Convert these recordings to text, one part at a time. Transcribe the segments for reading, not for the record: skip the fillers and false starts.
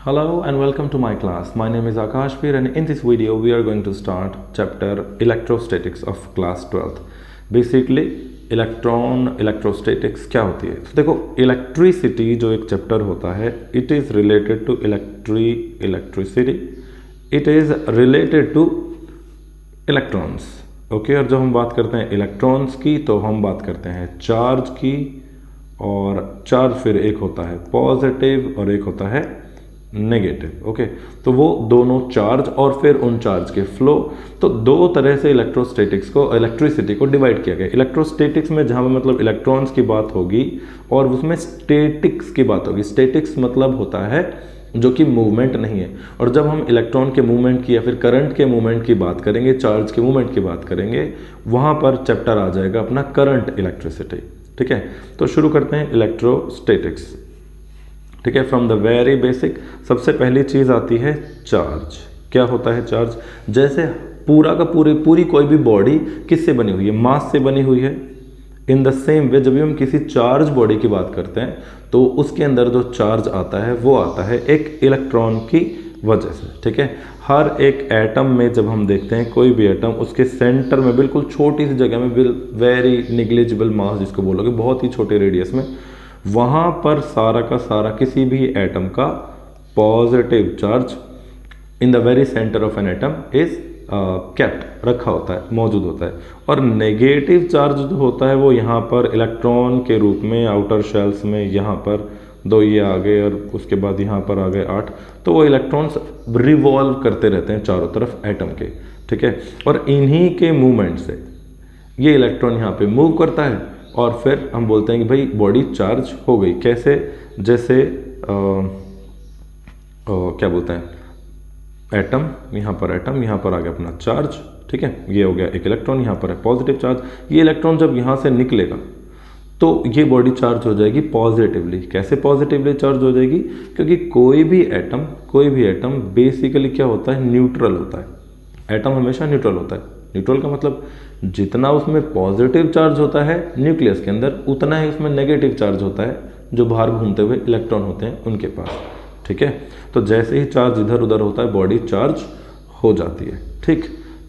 Hello and welcome to my class. My name is Akash Peer and in this video we are going to start chapter electrostatics of class 12th. Basically electrostatics क्या होती है। तो देखो electricity जो एक chapter होता है it is related to electricity, it is related to electrons. Okay, और जब हम बात करते हैं इलेक्ट्रॉन्स की तो हम बात करते हैं चार्ज की, और चार्ज फिर एक होता है पॉजिटिव और एक होता है नेगेटिव। ओके, तो वो दोनों चार्ज और फिर उन चार्ज के फ्लो, तो दो तरह से इलेक्ट्रिसिटी को डिवाइड किया गया। इलेक्ट्रोस्टैटिक्स में जहाँ मतलब इलेक्ट्रॉन्स की बात होगी और उसमें स्टैटिक्स की बात होगी। स्टैटिक्स मतलब होता है जो कि मूवमेंट नहीं है, और जब हम इलेक्ट्रॉन के मूवमेंट की या फिर करंट के मूवमेंट की बात करेंगे, चार्ज के मूवमेंट की बात करेंगे, वहाँ पर चैप्टर आ जाएगा अपना करंट इलेक्ट्रिसिटी। ठीक है, तो शुरू करते हैं इलेक्ट्रोस्टैटिक्स। ठीक है, फ्रॉम द वेरी बेसिक सबसे पहली चीज़ आती है चार्ज। क्या होता है चार्ज? जैसे पूरा का पूरी कोई भी बॉडी किससे बनी हुई है? मास से बनी हुई है। इन द सेम वे जब भी हम किसी चार्ज बॉडी की बात करते हैं तो उसके अंदर जो चार्ज आता है वो आता है एक इलेक्ट्रॉन की वजह से। ठीक है, हर एक एटम में जब हम देखते हैं कोई भी एटम, उसके सेंटर में बिल्कुल छोटी सी जगह में, वेरी निग्लिजिबल मास जिसको बोलोगे, बहुत ही छोटे रेडियस में, वहाँ पर सारा का सारा किसी भी एटम का positive charge in the very centre of an atom is kept, रखा होता है, मौजूद होता है। और नेगेटिव चार्ज जो होता है वो यहाँ पर इलेक्ट्रॉन के रूप में आउटर शेल्स में, यहाँ पर दो ये आ गए और उसके बाद यहाँ पर आ गए 8, तो वो इलेक्ट्रॉन्स रिवॉल्व करते रहते हैं चारों तरफ एटम के। ठीक है, और इन्हीं के मूवमेंट से ये इलेक्ट्रॉन यहाँ पे मूव करता है और फिर हम बोलते हैं कि भाई बॉडी चार्ज हो गई। कैसे? जैसे क्या बोलते हैं, एटम, यहाँ पर एटम, यहाँ पर आ गया अपना चार्ज। ठीक है, ये हो गया एक इलेक्ट्रॉन, यहाँ पर है पॉजिटिव चार्ज। ये इलेक्ट्रॉन जब यहाँ से निकलेगा तो ये बॉडी चार्ज हो जाएगी पॉजिटिवली। कैसे पॉजिटिवली चार्ज हो जाएगी? क्योंकि कोई भी एटम बेसिकली क्या होता है? न्यूट्रल होता है। एटम हमेशा न्यूट्रल होता है। न्यूट्रल का मतलब जितना उसमें पॉजिटिव चार्ज होता है न्यूक्लियस के अंदर, उतना ही उसमें नेगेटिव चार्ज होता है जो बाहर घूमते हुए इलेक्ट्रॉन होते हैं उनके पास। ठीक है, तो जैसे ही चार्ज इधर उधर होता है बॉडी चार्ज हो जाती है। ठीक,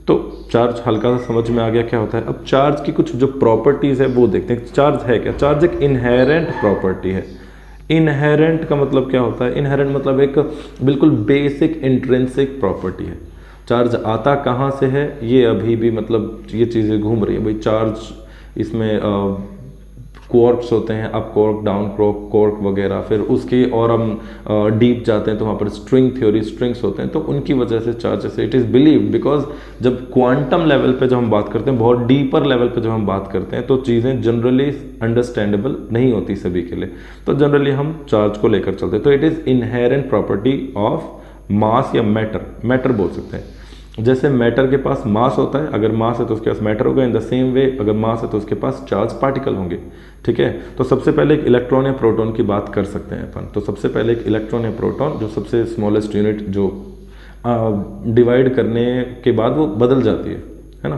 तो चार्ज हल्का सा समझ में आ गया क्या होता है। अब चार्ज की कुछ जो प्रॉपर्टीज़ है वो देखते हैं। चार्ज है क्या? चार्ज एक इनहेरेंट प्रॉपर्टी है। इनहेरेंट का मतलब क्या होता है? इनहेरेंट मतलब एक बिल्कुल बेसिक इंट्रिंसिक प्रॉपर्टी है। चार्ज आता कहाँ से है ये अभी भी मतलब ये चीज़ें घूम रही है भाई। चार्ज इसमें क्वार्क्स होते हैं, अप क्वार्क, डाउन क्वार्क वगैरह, फिर उसके और हम डीप जाते हैं तो वहाँ पर स्ट्रिंग थ्योरी, स्ट्रिंग्स होते हैं, तो उनकी वजह से चार्ज से इट इज़ बिलीव। बिकॉज जब क्वांटम लेवल पे जब हम बात करते हैं, बहुत डीपर लेवल पे जब हम बात करते हैं, तो चीज़ें जनरली अंडरस्टैंडेबल नहीं होती सभी के लिए, तो जनरली हम चार्ज को लेकर चलते हैं। तो it is inherent property of mass या मैटर बोल सकते हैं। जैसे मैटर के पास मास होता है, अगर मास है तो उसके पास मैटर होगा। इन द सेम वे अगर मास है तो उसके पास चार्ज पार्टिकल होंगे। ठीक है, तो सबसे पहले एक इलेक्ट्रॉन या प्रोटॉन की बात कर सकते हैं अपन। तो सबसे पहले एक इलेक्ट्रॉन या प्रोटॉन, जो सबसे स्मॉलेस्ट यूनिट, जो डिवाइड करने के बाद वो बदल जाती है ना।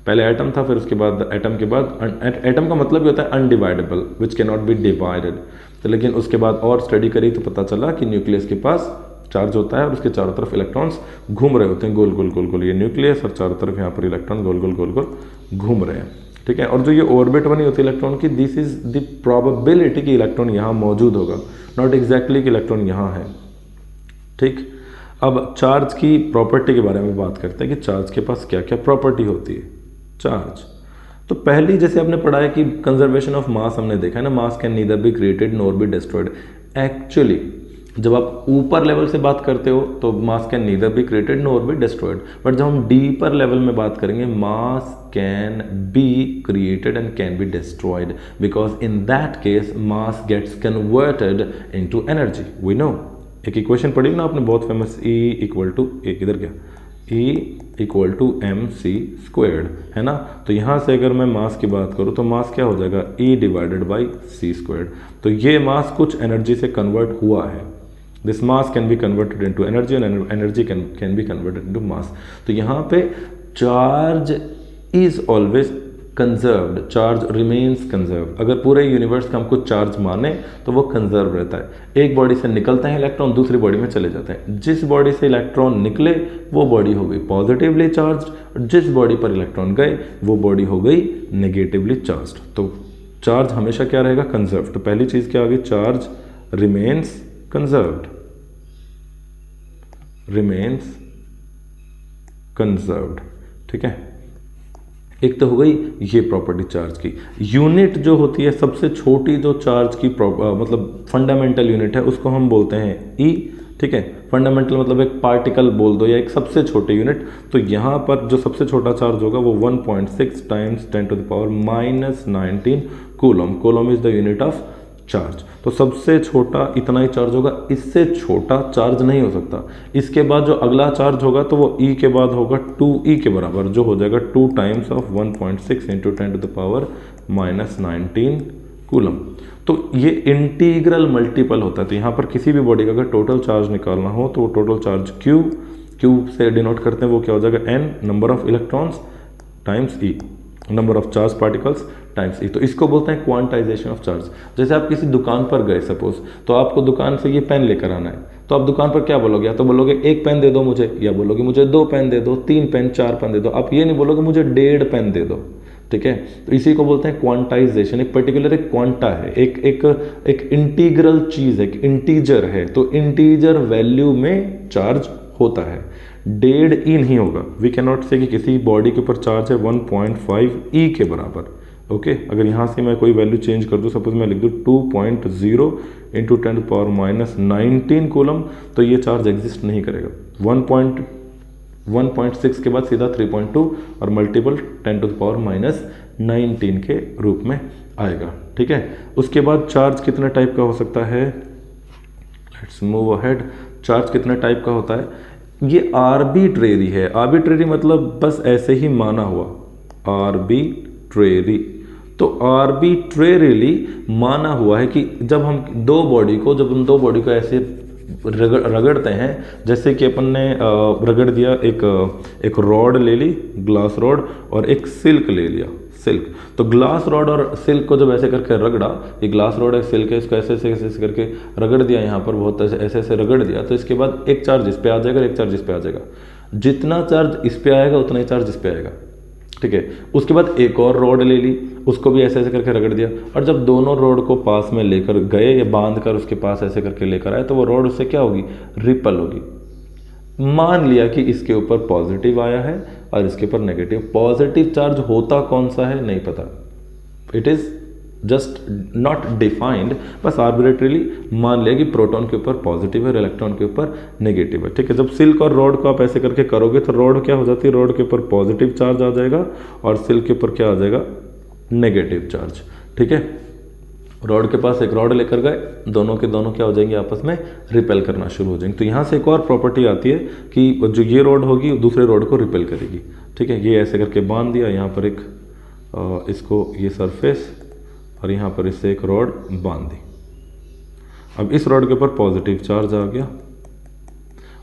पहले एटम था, फिर उसके बाद एटम के बाद एटम का मतलब ये होता है undividable, which can not be divided. तो लेकिन उसके बाद और स्टडी करी तो पता चला कि न्यूक्लियस के पास चार्ज होता है और उसके चारों तरफ इलेक्ट्रॉन्स घूम रहे होते हैं गोल गोल गोल गोल। ये न्यूक्लियस और चारों तरफ यहाँ पर इलेक्ट्रॉन गोल गोल गोल गोल घूम रहे हैं। ठीक है, और जो ये ऑर्बिट बनी होती है इलेक्ट्रॉन की, दिस इज द प्रोबेबिलिटी कि इलेक्ट्रॉन यहाँ मौजूद होगा, नॉट एग्जैक्टली कि इलेक्ट्रॉन यहाँ है। ठीक, अब चार्ज की प्रॉपर्टी के बारे में बात करते हैं कि चार्ज के पास क्या क्या प्रॉपर्टी होती है। चार्ज तो पहली जैसे आपने पढ़ा है कि कंजर्वेशन ऑफ मास हमने देखा है ना, mass can neither be created nor be destroyed. Actually जब आप ऊपर लेवल से बात करते हो तो mass can neither be created nor be destroyed, but जब हम डीपर लेवल में बात करेंगे, mass can be created and can be destroyed, because in that case mass gets converted into energy. We know, एक इक्वेशन पढ़ी ना आपने बहुत फेमस, E इक्वल टू इधर क्या, E equal to mc squared, है ना। तो यहाँ से अगर मैं मास की बात करूँ तो मास क्या हो जाएगा? E divided by c squared. तो ये मास कुछ एनर्जी से कन्वर्ट हुआ है। This mass can be converted into energy and energy can be converted into mass. तो यहाँ पे charge is always conserved, charge remains conserved. अगर पूरे यूनिवर्स का हमको चार्ज माने तो वो कंजर्व रहता है। एक बॉडी से निकलते हैं इलेक्ट्रॉन, दूसरी बॉडी में चले जाते हैं। जिस बॉडी से इलेक्ट्रॉन निकले वो बॉडी हो गई पॉजिटिवली चार्ज, जिस बॉडी पर इलेक्ट्रॉन गए वो बॉडी हो गई नेगेटिवली चार्ज। तो चार्ज हमेशा क्या रहेगा? कंजर्व। तो पहली चीज क्या आ गई? Charge remains conserved, remains conserved. ठीक है, एक तो हो गई ये प्रॉपर्टी चार्ज की। यूनिट जो होती है सबसे छोटी जो चार्ज की मतलब फंडामेंटल यूनिट है उसको हम बोलते हैं ई। ठीक है, फंडामेंटल मतलब एक पार्टिकल बोल दो या एक सबसे छोटे यूनिट। तो यहाँ पर जो सबसे छोटा चार्ज होगा वो 1.6 times 10⁻⁻19 coulomb. Coulomb is the unit of charge. तो सबसे छोटा इतना ही चार्ज होगा, इससे छोटा चार्ज नहीं हो सकता। इसके बाद जो अगला चार्ज होगा तो वो ई के बाद होगा 2e के बराबर, जो हो जाएगा 2 टाइम्स ऑफ 1.6 इंटू 10⁻⁻19 कूलम। तो ये इंटीग्रल मल्टीपल होता है। तो यहाँ पर किसी भी बॉडी का अगर टोटल चार्ज निकालना हो तो वो टोटल चार्ज क्यू से डिनोट करते हैं, वो क्या हो जाएगा? n number of electrons times e, number of charge particles times e. तो इसको बोलते हैं क्वांटाइजेशन ऑफ चार्ज। जैसे आप किसी दुकान पर गए सपोज, तो आपको दुकान से ये पेन लेकर आना है, तो आप दुकान पर क्या बोलोगे? या तो बोलोगे 1 पेन दे दो मुझे, या बोलोगे मुझे 2 पेन दे दो, 3 पेन, 4 पेन दे दो। आप ये नहीं बोलोगे मुझे 1.5 पेन दे दो। ठीक है, तो इसी को बोलते हैं क्वांटाइजेशन। एक पर्टिकुलर एक क्वांटा है, एक इंटीग्रल चीज है, एक इंटीजर है, तो इंटीजर वैल्यू में चार्ज होता है। 1.5 नहीं होगा। वी कैन नॉट से कि किसी बॉडी के ऊपर चार्ज है 1.5 के बराबर। ओके, अगर यहाँ से मैं कोई वैल्यू चेंज कर दूँ, सपोज मैं लिख दूँ 2.0 इंटू 10⁻⁻19 कूलम, तो ये चार्ज एग्जिस्ट नहीं करेगा। 1.6 के बाद सीधा 3.2 और मल्टीपल 10⁻⁻19 के रूप में आएगा। ठीक है, उसके बाद चार्ज कितने टाइप का हो सकता है? Let's move ahead. चार्ज कितने टाइप का होता है? ये आर्बिट्रेरी है। आर्बिट्रेरी मतलब बस ऐसे ही माना हुआ, आर्बिट्रेरी। तो आर्बिट्रेरीली माना हुआ है कि जब हम दो बॉडी को ऐसे रगड़ते हैं, जैसे कि अपन ने रगड़ दिया, एक रॉड ले ली, ग्लास रॉड, और एक सिल्क ले लिया, सिल्क। तो ग्लास रॉड और सिल्क को जब ऐसे करके रगड़ा, ये ग्लास रॉड है, सिल्क है, इसको ऐसे ऐसे करके रगड़ दिया, यहाँ पर बहुत ऐसे रगड़ दिया, तो इसके बाद एक चार्ज इस पे आ जाएगा, एक चार्ज इस पे आ जाएगा। जितना चार्ज इस पे आएगा उतना ही चार्ज इस पे आएगा। ठीक है, उसके बाद एक और रॉड ले ली, उसको भी ऐसे करके रगड़ दिया, और जब दोनों रॉड को पास में लेकर गए या बांध कर उसके पास ऐसे करके लेकर आए, तो वो रॉड उससे क्या होगी? रिपल होगी। मान लिया कि इसके ऊपर पॉजिटिव आया है और इसके ऊपर नेगेटिव। पॉजिटिव चार्ज होता कौन सा है नहीं पता, it is just not defined, बस आर्बिट्रेरीली मान लिया कि प्रोटॉन के ऊपर पॉजिटिव है और इलेक्ट्रॉन के ऊपर नेगेटिव है। ठीक है, जब सिल्क और रॉड को आप ऐसे करके करोगे तो रॉड क्या हो जाती है? रॉड के ऊपर पॉजिटिव चार्ज आ जाएगा और सिल्क के ऊपर क्या आ जाएगा? Negative charge. ठीक है, रॉड के पास एक रॉड लेकर गए, दोनों के दोनों क्या हो जाएंगे? आपस में रिपेल करना शुरू हो जाएंगे। तो यहाँ से एक और प्रॉपर्टी आती है कि जो ये रॉड होगी दूसरे रॉड को रिपेल करेगी। ठीक है, ये ऐसे करके बांध दिया, यहाँ पर एक इसको ये सरफेस, और यहाँ पर इससे एक रॉड बांध दी। अब इस रॉड के ऊपर पॉजिटिव चार्ज आ गया,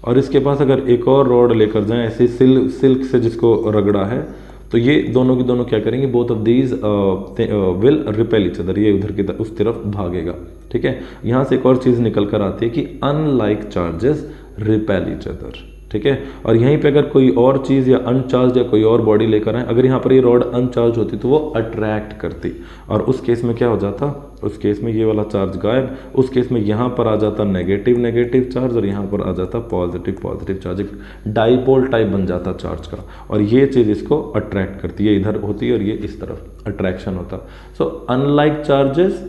और इसके पास अगर एक और रॉड लेकर जाएं ऐसे सिल्क से जिसको रगड़ा है, तो ये दोनों की दोनों क्या करेंगे? Both of these will repel each other. ये उधर की उस तरफ भागेगा। ठीक है, यहाँ से एक और चीज़ निकल कर आती है कि unlike charges repel each other. ठीक है, और यहीं पे अगर कोई और चीज़ या अनचार्ज या कोई और बॉडी लेकर आए, अगर यहाँ पर ये रॉड अनचार्ज होती तो वो अट्रैक्ट करती, और उस केस में क्या हो जाता? उस केस में ये वाला चार्ज गायब। उस केस में यहाँ पर आ जाता नेगेटिव चार्ज, और यहाँ पर आ जाता पॉजिटिव चार्ज। एक डाइपोल टाइप बन जाता चार्ज का, और ये चीज़ इसको अट्रैक्ट करती है। इधर होती है और ये इस तरफ अट्रैक्शन होता। सो अनलाइक चार्जेस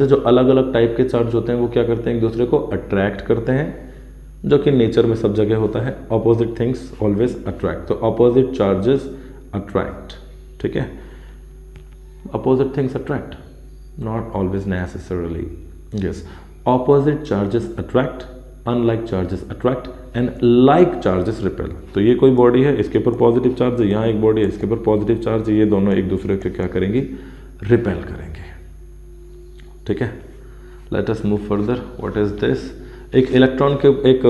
जो अलग अलग टाइप के चार्ज होते हैं वो क्या करते हैं? एक दूसरे को अट्रैक्ट करते हैं, जो कि नेचर में सब जगह होता है। ऑपोजिट थिंग्स ऑलवेज अट्रैक्ट, तो ऑपोजिट चार्जेस अट्रैक्ट। ठीक है, opposite things attract, not always necessarily. Yes, opposite charges attract, unlike charges attract, and like charges repel. तो ये कोई बॉडी है, इसके ऊपर पॉजिटिव चार्ज है, यहाँ एक बॉडी है, इसके ऊपर पॉजिटिव चार्ज है, ये दोनों एक दूसरे को क्या करेंगी? रिपेल करेंगे। ठीक है, late us move further. What is this? एक इलेक्ट्रॉन के एक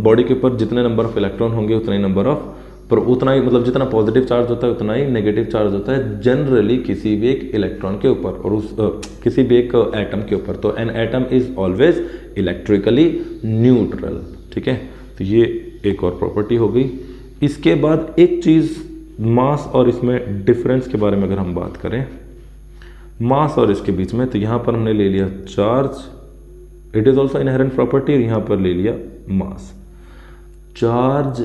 बॉडी के ऊपर जितने नंबर ऑफ इलेक्ट्रॉन होंगे उतने नंबर ऑफ पर उतना ही मतलब जितना पॉजिटिव चार्ज होता है उतना ही नेगेटिव चार्ज होता है जनरली किसी भी एक इलेक्ट्रॉन के ऊपर और उस किसी भी एक एटम के ऊपर। तो an atom is always electrically neutral, ठीक है। तो ये एक और प्रॉपर्टी हो गई। इसके बाद एक चीज़ मास और इसमें डिफरेंस के बारे में अगर हम बात करें, मास और इसके बीच में, तो यहाँ पर हमने ले लिया charge, it is also inherent property, और यहाँ पर ले लिया mass. Charge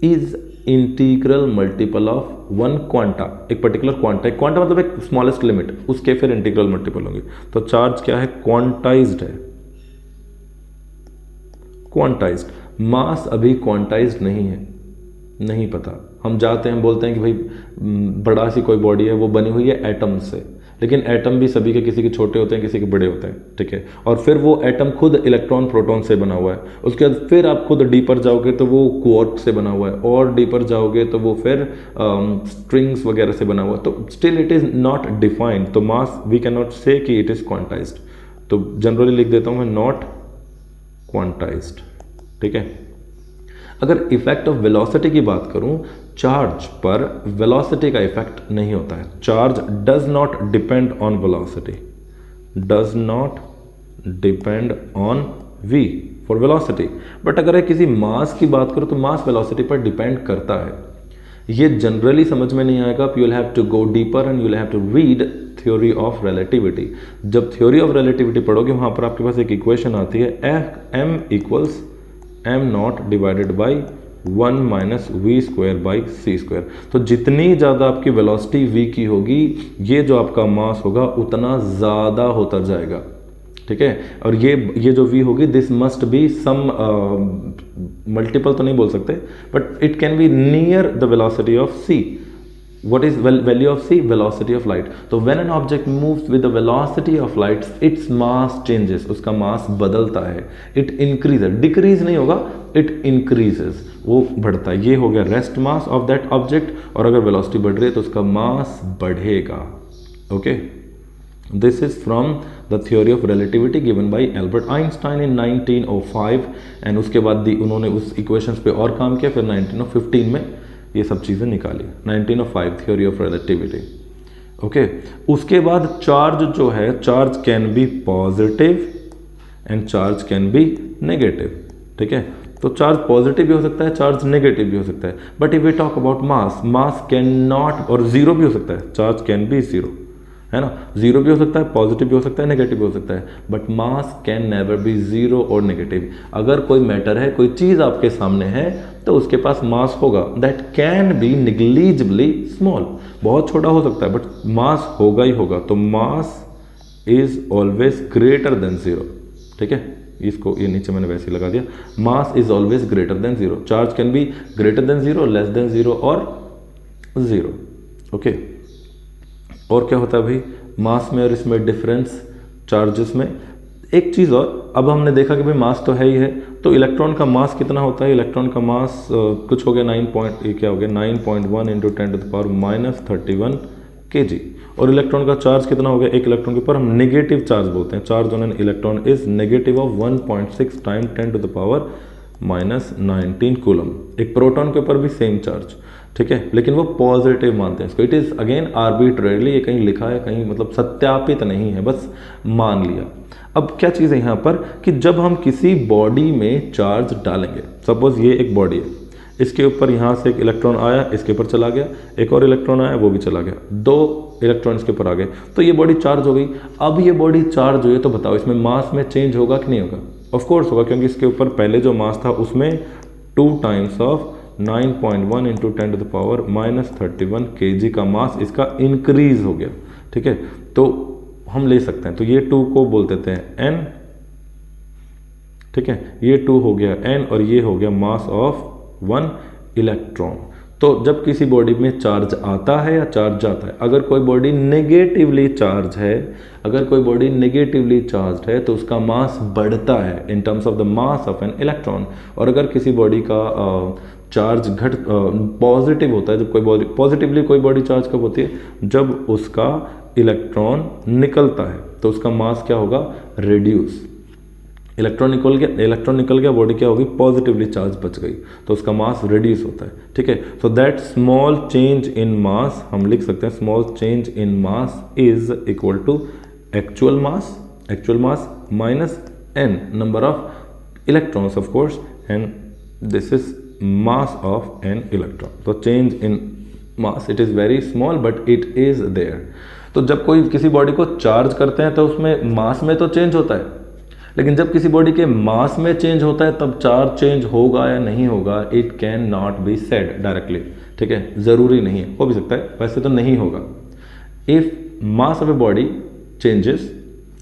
is integral multiple of one quanta, एक पर्टिकुलर क्वांटा, एक क्वांटा मतलब एक स्मॉलेस्ट लिमिट, उसके फिर इंटीग्रल मल्टीपल होंगे। तो चार्ज क्या है, क्वांटाइज्ड है, क्वांटाइज्ड। मास अभी क्वांटाइज्ड नहीं है, नहीं पता। हम जाते हैं बोलते हैं कि भाई बड़ा सी कोई बॉडी है वो बनी हुई है एटम से, लेकिन एटम भी सभी के किसी के छोटे होते हैं किसी के बड़े होते हैं, ठीक है। और फिर वो एटम खुद इलेक्ट्रॉन प्रोटॉन से बना हुआ है। उसके बाद फिर आप खुद डीपर जाओगे तो वो क्वार्क से बना हुआ है, और डीपर जाओगे तो वो फिर स्ट्रिंग्स वगैरह से बना हुआ है। तो still it is not defined. तो मास वी कैन नॉट से कि इट इज़ क्वांटाइज्ड। तो जनरली लिख देता हूँ मैं नॉट क्वांटाइज्ड, ठीक है। अगर इफेक्ट ऑफ वेलोसिटी की बात करूं, चार्ज पर वेलोसिटी का इफेक्ट नहीं होता है। Charge does not depend on velocity, does not depend on v for velocity. But अगर किसी मास की बात करूं तो मास वेलोसिटी पर डिपेंड करता है। ये जनरली समझ में नहीं आएगा, you will have to go deeper and you will have to read theory of relativity. जब थ्योरी ऑफ रिलेटिविटी पढ़ोगे वहां पर आपके पास एक इक्वेशन आती है, m equals m naught divided by 1 minus v square by c square. तो जितनी ज़्यादा आपकी वेलोसिटी v की होगी, ये जो आपका मास होगा उतना ज़्यादा होता जाएगा, ठीक है। और ये जो v होगी, this must be some multiple तो नहीं बोल सकते, but it can be near the velocity of c। What is value of c? Velocity of light. तो when an object moves with the velocity of light, its mass changes. उसका मास बदलता है, it increases, decrease नहीं होगा, it increases, वो बढ़ता है। ये हो गया rest mass of that object, और अगर वेलोसिटी बढ़ रही है तो उसका मास बढ़ेगा, okay. This is from the theory of relativity given by Albert Einstein in 1905, and उसके बाद उन्होंने उस इक्वेशंस पे और काम किया, फिर 1915 में ये सब चीज़ें निकाली। 1905 थ्योरी ऑफ रिलेटिविटी, ओके। उसके बाद चार्ज जो है, charge can be positive and charge can be negative, ठीक है। तो चार्ज पॉजिटिव भी हो सकता है, चार्ज नेगेटिव भी हो सकता है। But if we talk about mass, mass can not, और जीरो भी हो सकता है, चार्ज कैन बी जीरो, है ना। जीरो भी हो सकता है, पॉजिटिव भी हो सकता है, नेगेटिव भी हो सकता है, but mass can never be zero और नेगेटिव। अगर कोई मैटर है, कोई चीज़ आपके सामने है, तो उसके पास मास होगा, दैट कैन बी निग्लिजिबली स्मॉल, बहुत छोटा हो सकता है, बट मास होगा ही होगा। तो mass is always greater than zero, ठीक है। इसको ये नीचे मैंने वैसे ही लगा दिया, mass is always greater than zero. Charge can be greater than zero, less than zero और जीरो, ओके। और क्या होता है भाई मास में और इसमें डिफरेंस, चार्जेस में। एक चीज़ और, अब हमने देखा कि भाई मास तो है ही है, तो इलेक्ट्रॉन का मास कितना होता है। इलेक्ट्रॉन का मास कुछ हो गया 9.1 into 10 to the power minus 31 kg। और इलेक्ट्रॉन का चार्ज कितना हो गया, एक इलेक्ट्रॉन के ऊपर हम नेगेटिव चार्ज बोलते हैं। Charge on an electron is negative of 1.6 time 10 to the power minus 19 coulomb. एक प्रोटॉन के ऊपर भी सेम चार्ज, ठीक है, लेकिन वो पॉजिटिव मानते हैं इसको। इट इज़ अगेन आर्बिट्रेरली, ये कहीं लिखा है, कहीं मतलब सत्यापित नहीं है, बस मान लिया। अब क्या चीज़ है यहाँ पर कि जब हम किसी बॉडी में चार्ज डालेंगे, सपोज ये एक बॉडी है, इसके ऊपर यहाँ से एक इलेक्ट्रॉन आया, इसके ऊपर चला गया, एक और इलेक्ट्रॉन आया, वो भी चला गया, 2 इलेक्ट्रॉन इसके ऊपर आ गए, तो ये बॉडी चार्ज हो गई। अब ये बॉडी चार्ज हुई है, तो बताओ इसमें मास में चेंज होगा कि नहीं होगा? ऑफ कोर्स होगा, क्योंकि इसके ऊपर पहले जो मास था उसमें 2 times of 9.1 into 10 to the power minus 31 kg का मास इसका इंक्रीज हो गया, ठीक है। तो हम ले सकते हैं, तो ये 2 को बोल देते हैं n, ठीक है, ये 2 हो गया n और ये हो गया मास ऑफ 1 इलेक्ट्रॉन। तो जब किसी बॉडी में चार्ज आता है या चार्ज जाता है, अगर कोई बॉडी नेगेटिवली चार्ज है, अगर कोई बॉडी नेगेटिवली चार्ज है तो उसका मास बढ़ता है in terms of the mass of n electron. और अगर किसी बॉडी का चार्ज पॉजिटिव होता है, जब कोई बॉडी पॉजिटिवली, कोई बॉडी चार्ज कब होती है, जब उसका इलेक्ट्रॉन निकलता है, तो उसका मास क्या होगा, रिड्यूस। इलेक्ट्रॉन निकल गया, बॉडी क्या होगी, पॉजिटिवली चार्ज बच गई, तो उसका मास रिड्यूस होता है, ठीक है। So that small change in mass, हम लिख सकते हैं small change in mass is equal to actual mass minus n number of electrons of course, and this is mass of n electron. तो change in mass it is very small but it is there. तो जब कोई किसी body को charge करते हैं तो उसमें मास में तो चेंज होता है, लेकिन जब किसी बॉडी के मास में चेंज होता है तब चार्ज चेंज होगा या नहीं होगा, it can not be said directly, ठीक है, ज़रूरी नहीं है, हो भी सकता है, वैसे तो नहीं होगा। If mass of a body changes,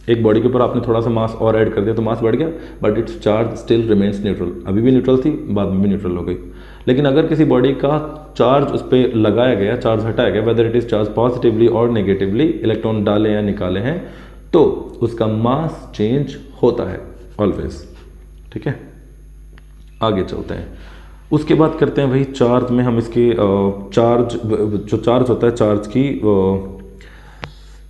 एक बॉडी के ऊपर आपने थोड़ा सा मास और ऐड कर दिया तो मास बढ़ गया, but it's charge still remains neutral, अभी भी न्यूट्रल थी, बाद में भी न्यूट्रल हो गई। लेकिन अगर किसी बॉडी का चार्ज उस पर लगाया गया, चार्ज हटाया गया, whether it is charge positively और नेगेटिवली, इलेक्ट्रॉन डाले या निकाले हैं, तो उसका मास चेंज होता है ऑलवेज, ठीक है। आगे चलते हैं, उसके बाद करते हैं वही चार्ज में हम इसके चार्ज, जो चार्ज होता है चार्ज की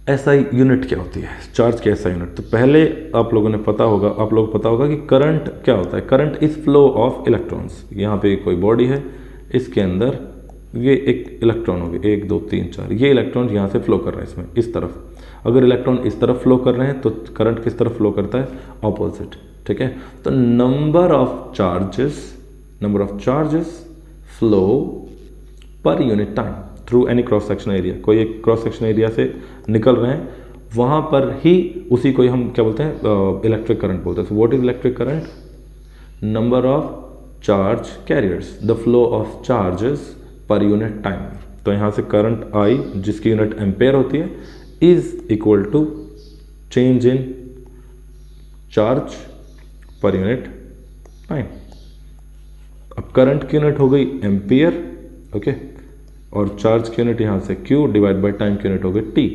एसआई यूनिट क्या होती है, चार्ज की एसआई यूनिट। तो पहले आप लोगों को पता होगा कि करंट क्या होता है। Current is flow of electrons. यहाँ पे कोई बॉडी है, इसके अंदर ये एक इलेक्ट्रॉन हो गए, 1 2 3 4, ये इलेक्ट्रॉन यहाँ से फ्लो कर रहा है इसमें, इस तरफ। अगर इलेक्ट्रॉन इस तरफ फ्लो कर रहे हैं तो करंट किस तरफ फ्लो करता है, ऑपोजिट, ठीक है। तो नंबर ऑफ चार्जेस फ्लो पर unit time through any cross section area. कोई एक क्रॉस सेक्शन एरिया से निकल रहे हैं, वहाँ पर ही उसी को हम क्या बोलते हैं, इलेक्ट्रिक करंट बोलते हैं। So what is electric current, number of charge carriers, the flow of charges पर यूनिट टाइम। तो यहाँ से करंट आई, जिसकी यूनिट एम्पेयर होती है, is equal to change in charge per unit time. अब करंट की यूनिट हो गई एम्पियर, ओके, और चार्ज की यूनिट यहाँ से Q डिवाइड बाई टाइम की यूनिट हो गई T।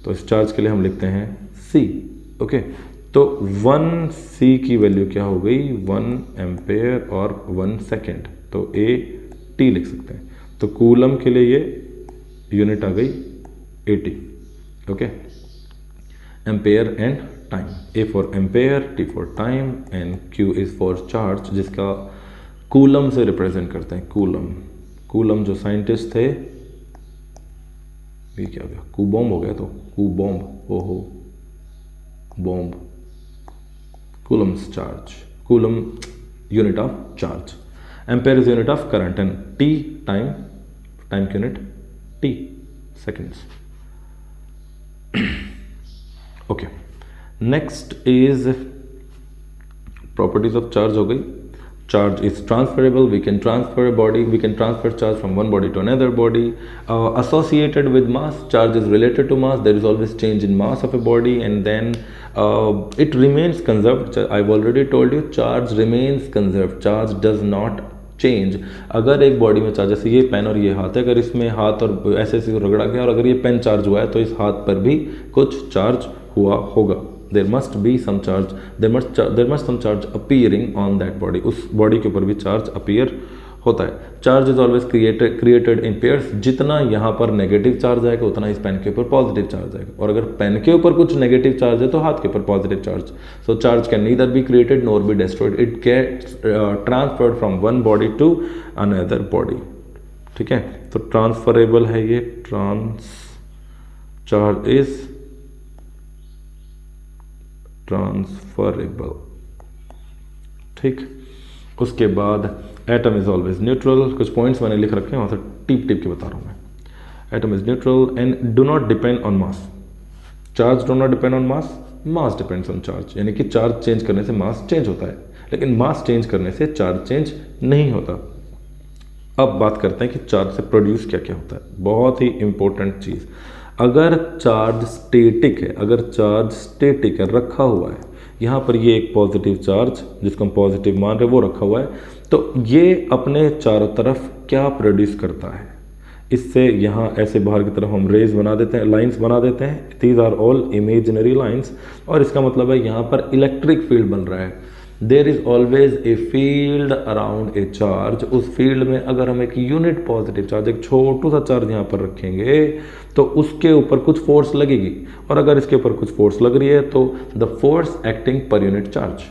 तो इस चार्ज के लिए हम लिखते हैं C, ओके। तो 1 C की वैल्यू क्या हो गई, 1 एम्पेयर और 1 सेकेंड, तो AT लिख सकते हैं। तो कूलम के लिए ये यूनिट आ गई AT, okay. Ampere and time, A for ampere, T for time and Q is for charge, जिसका कूलम से रिप्रेजेंट करते हैं। कूलम जो साइंटिस्ट थे, ये क्या हो गया, कूबॉम्ब हो गया, तो कूबॉम्ब, ओहो बॉम्ब, coulombs charge, coulomb unit of charge, ampere is unit of current and T time की unit T seconds, okay. Next is properties of charge हो गई। Charge is transferable. We can transfer charge from one body to another body. Associated with mass, charge is related to mass. There is always change in mass of a body, and then it remains conserved. I've already told you, charge remains conserved. Charge does not change. अगर एक body में charge, जैसे ये pen और ये हाथ है, अगर इसमें हाथ और ऐसे रगड़ा गया और अगर ये पेन चार्ज हुआ है तो इस हाथ पर भी कुछ चार्ज हुआ होगा। There must be some charge, there must some charge appearing on that body. उस बॉडी के ऊपर भी चार्ज अपीयर होता है। Charge is always created in pairs. जितना यहाँ पर नेगेटिव चार्ज आएगा उतना इस पेन के ऊपर पॉजिटिव चार्ज आएगा, और अगर पेन के ऊपर कुछ नेगेटिव चार्ज है तो हाथ के ऊपर positive charge. So charge can neither be created nor be destroyed, it gets transferred from one body to another body, ठीक है। तो ट्रांसफरेबल है ये, चार्ज इज ट्रांसफरेबल, ठीक। उसके बाद एटम इज ऑलवेज न्यूट्रल। कुछ पॉइंट्स मैंने लिख रखे हैं, वहाँ से टिप के बता रहा हूँ मैं। Atom is neutral and do not depend on mass. Charge do not depend on mass, mass depends on charge. यानी कि चार्ज चेंज करने से मास चेंज होता है, लेकिन मास चेंज करने से चार्ज चेंज नहीं होता। अब बात करते हैं कि चार्ज से प्रोड्यूस क्या क्या होता है। बहुत ही इंपॉर्टेंट चीज़, अगर चार्ज स्टेटिक है, रखा हुआ है, यहाँ पर ये एक पॉजिटिव चार्ज जिसको हम पॉजिटिव मान रहे हैं वो रखा हुआ है, तो ये अपने चारों तरफ क्या प्रोड्यूस करता है, इससे यहाँ ऐसे बाहर की तरफ हम रेज बना देते हैं, लाइंस बना देते हैं। These are all imaginary lines, और इसका मतलब है यहाँ पर इलेक्ट्रिक फील्ड बन रहा है। There is always a field around a charge. उस फील्ड में अगर हम एक यूनिट पॉजिटिव चार्ज, एक छोटा सा चार्ज यहाँ पर रखेंगे तो उसके ऊपर कुछ फोर्स लगेगी, और अगर इसके ऊपर कुछ फोर्स लग रही है तो the force acting per unit charge,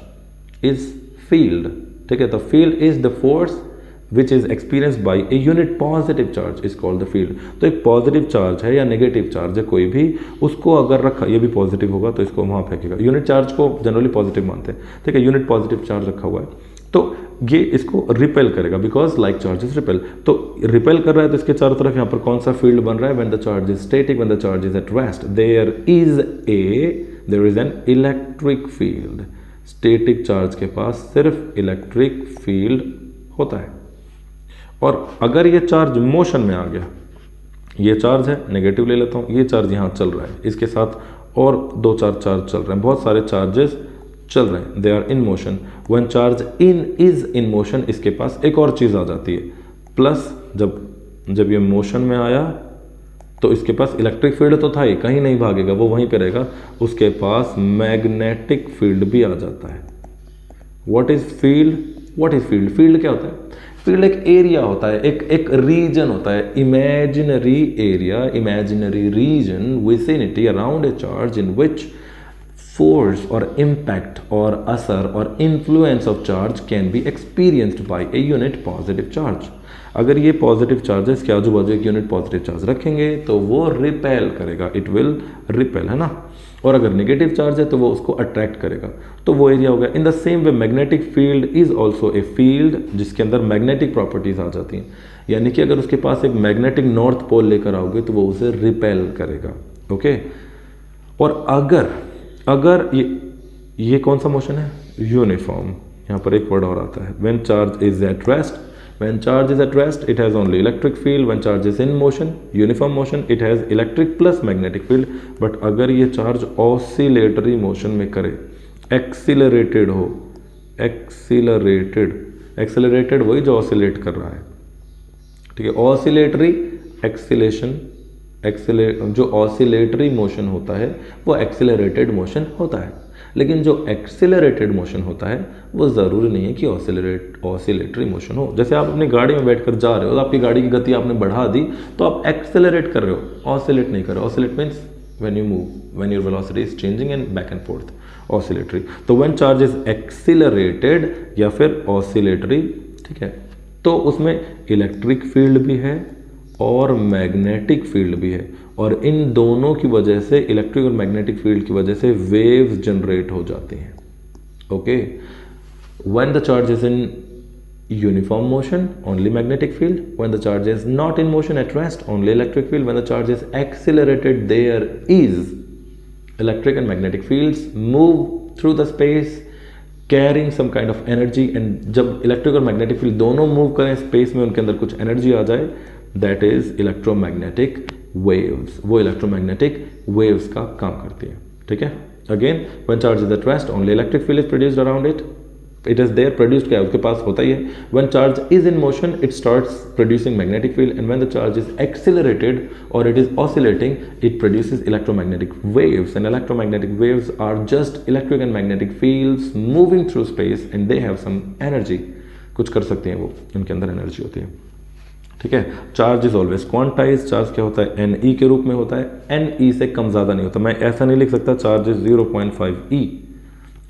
is field, ठीक है। The field is the force which is experienced by a unit positive charge is called the field. तो एक पॉजिटिव चार्ज है या नेगेटिव चार्ज है कोई भी, उसको अगर रखा, ये भी पॉजिटिव होगा तो इसको वहाँ फेंकेगा। यूनिट चार्ज को जनरली पॉजिटिव मानते हैं, ठीक है। यूनिट पॉजिटिव चार्ज रखा हुआ है तो ये इसको रिपेल करेगा because like charge is repel. तो रिपेल कर रहा है तो इसके चारों तरफ यहाँ पर कौन सा फील्ड बन रहा है? When the charge is static, when the charge is at rest, there is an electric field. Static charge के पास सिर्फ इलेक्ट्रिक फील्ड होता है। और अगर ये चार्ज मोशन में आ गया, ये चार्ज है, नेगेटिव ले लेता हूँ, ये चार्ज यहाँ चल रहा है, इसके साथ और 2-4 चार्ज चल रहे हैं, बहुत सारे चार्जेस चल रहे हैं, they are in motion. When charge is in motion, इसके पास एक और चीज़ आ जाती है प्लस। जब ये मोशन में आया तो इसके पास इलेक्ट्रिक फील्ड तो था ही, कहीं नहीं भागेगा, वो वहीं पे रहेगा, उसके पास मैग्नेटिक फील्ड भी आ जाता है। What is field? What is field? Field क्या होता है? फील्ड एक एरिया होता है, एक रीजन होता है, imaginary area, imaginary region, vicinity around a charge in which force or impact or असर और influence of charge can be experienced by a unit positive charge। अगर ये पॉजिटिव चार्ज है, इसके आजू बाजू एक यूनिट पॉजिटिव चार्ज रखेंगे तो वो रिपेल करेगा, इट विल रिपेल, है ना। और अगर नेगेटिव चार्ज है तो वो उसको अट्रैक्ट करेगा, तो वो एरिया हो गया। In the same way magnetic field is also a field जिसके अंदर मैग्नेटिक प्रॉपर्टीज आ जाती हैं, यानी कि अगर उसके पास एक मैग्नेटिक नॉर्थ पोल लेकर आओगे तो वो उसे रिपेल करेगा, ओके। और अगर ये कौन सा मोशन है? यूनिफॉर्म। यहाँ पर एक वर्ड और आता है, when charge is at rest, when charge is at rest it has only electric field, when charge is in motion, uniform motion, it has electric plus magnetic field. But अगर ये charge oscillatory motion में करे, accelerated हो, accelerated वही जो oscillate कर रहा है, ठीक है। ऑसिलेटरी एक्सीलेशन, जो ऑसिलेटरी मोशन होता है वो एक्सीलरेटेड मोशन होता है, लेकिन जो एक्सीलरेटेड मोशन होता है वो ज़रूरी नहीं है कि ऑसिलेटरी मोशन हो। जैसे आप अपनी गाड़ी में बैठकर जा रहे हो तो आपकी गाड़ी की गति आपने बढ़ा दी तो आप एक्सेलरेट कर रहे हो, ऑसिलेट नहीं कर रहे हो। Oscillate means when you move, when your velocity is changing and back and fourth, oscillatory. तो व्हेन चार्ज इज एक्सीलरेटेड या फिर ऑसिलेटरी, ठीक है, तो उसमें इलेक्ट्रिक फील्ड भी है और मैग्नेटिक फील्ड भी है, और इन दोनों की वजह से, इलेक्ट्रिक और मैग्नेटिक फील्ड की वजह से वेव्स जनरेट हो जाती हैं, okay. When the charge is in uniform motion only magnetic field, when the charge is not in motion at rest only electric field, when the charge is accelerated there is electric and magnetic fields move through the space carrying some kind of energy. And जब electric और magnetic field दोनों move करें space में, उनके अंदर कुछ energy आ जाए, दैट इज इलेक्ट्रोमैग्नेटिक वेव्स। वो इलेक्ट्रोमैग्नेटिक वेव्स का काम करती है, ठीक है। Again when charge is at rest only electric field is produced around it, it is there, produced क्या है उसके पास होता ही है। When charge is in motion it starts producing magnetic field, and when the charge is accelerated और it is oscillating it produces electromagnetic waves, and electromagnetic waves are just electric and magnetic fields moving through space and they have some energy, कुछ कर सकते हैं वो, उनके अंदर energy होती है, ठीक है। Charge is always quantize, charge क्या होता है? NE के रूप में होता है, NE से कम ज़्यादा नहीं होता। मैं ऐसा नहीं लिख सकता charge is 0.5 E,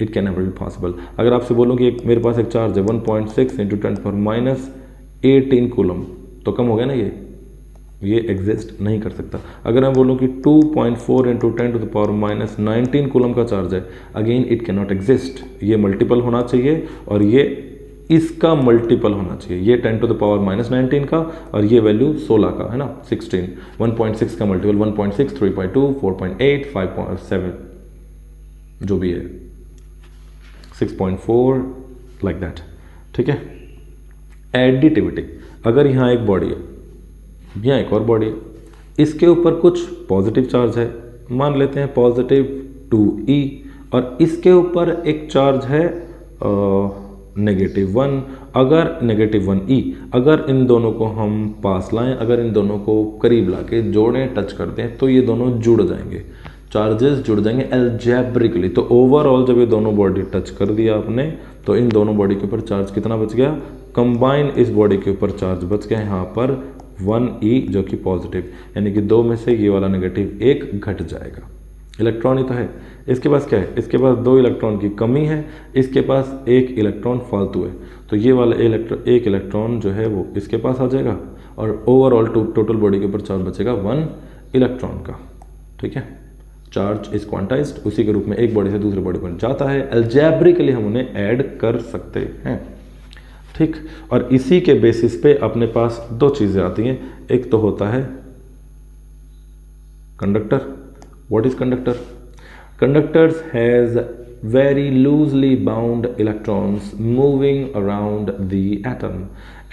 it can never be possible. अगर आपसे बोलूँ कि मेरे पास एक चार्ज है 1.6 × 10⁻18 कूलम, तो कम हो गया ना, ये एग्जिस्ट नहीं कर सकता। अगर मैं बोलूँ कि 2.4 × 10⁻19 कूलम का चार्ज है, again it can not exist, ये मल्टीपल होना चाहिए और ये इसका मल्टीपल होना चाहिए, ये 10⁻19 का और ये वैल्यू 16 का, है ना, 16। 1.6 का मल्टीपल 1.6, 3.2, 4.8, 5.7 जो भी है, 6.4 लाइक दैट, ठीक है। एडिटिविटी, अगर यहाँ एक बॉडी है, यहाँ एक और बॉडी है, इसके ऊपर कुछ पॉजिटिव चार्ज है, मान लेते हैं पॉजिटिव 2E, और इसके ऊपर एक चार्ज है -1, अगर -1E, अगर इन दोनों को हम पास लाएं, अगर इन दोनों को करीब लाके जोड़ें, टच कर दें, तो ये दोनों जुड़ जाएंगे, चार्जेस जुड़ जाएंगे एल्जेब्रिकली। तो ओवरऑल जब ये दोनों बॉडी टच कर दिया आपने, तो इन दोनों बॉडी के ऊपर चार्ज कितना बच गया? कंबाइन इस बॉडी के ऊपर चार्ज बच गया यहाँ पर 1E जो कि पॉजिटिव, यानी कि 2 में से ये वाला नेगेटिव 1 घट जाएगा, इलेक्ट्रॉन ही तो है। इसके पास क्या है, इसके पास 2 इलेक्ट्रॉन की कमी है, इसके पास 1 इलेक्ट्रॉन फालतू है, तो ये वाला एक इलेक्ट्रॉन जो है वो इसके पास आ जाएगा और ओवरऑल टोटल बॉडी के ऊपर चार्ज बचेगा 1 इलेक्ट्रॉन का। ठीक है, चार्ज इज क्वांटाइज्ड, उसी के रूप में एक बॉडी से दूसरे बॉडी पर जाता है। अलजेब्रिकली हम उन्हें ऐड कर सकते हैं। ठीक, और इसी के बेसिस पे अपने पास 2 चीज़ें आती हैं। एक तो होता है conductor. What is conductor? Conductors has very loosely bound electrons moving around the atom।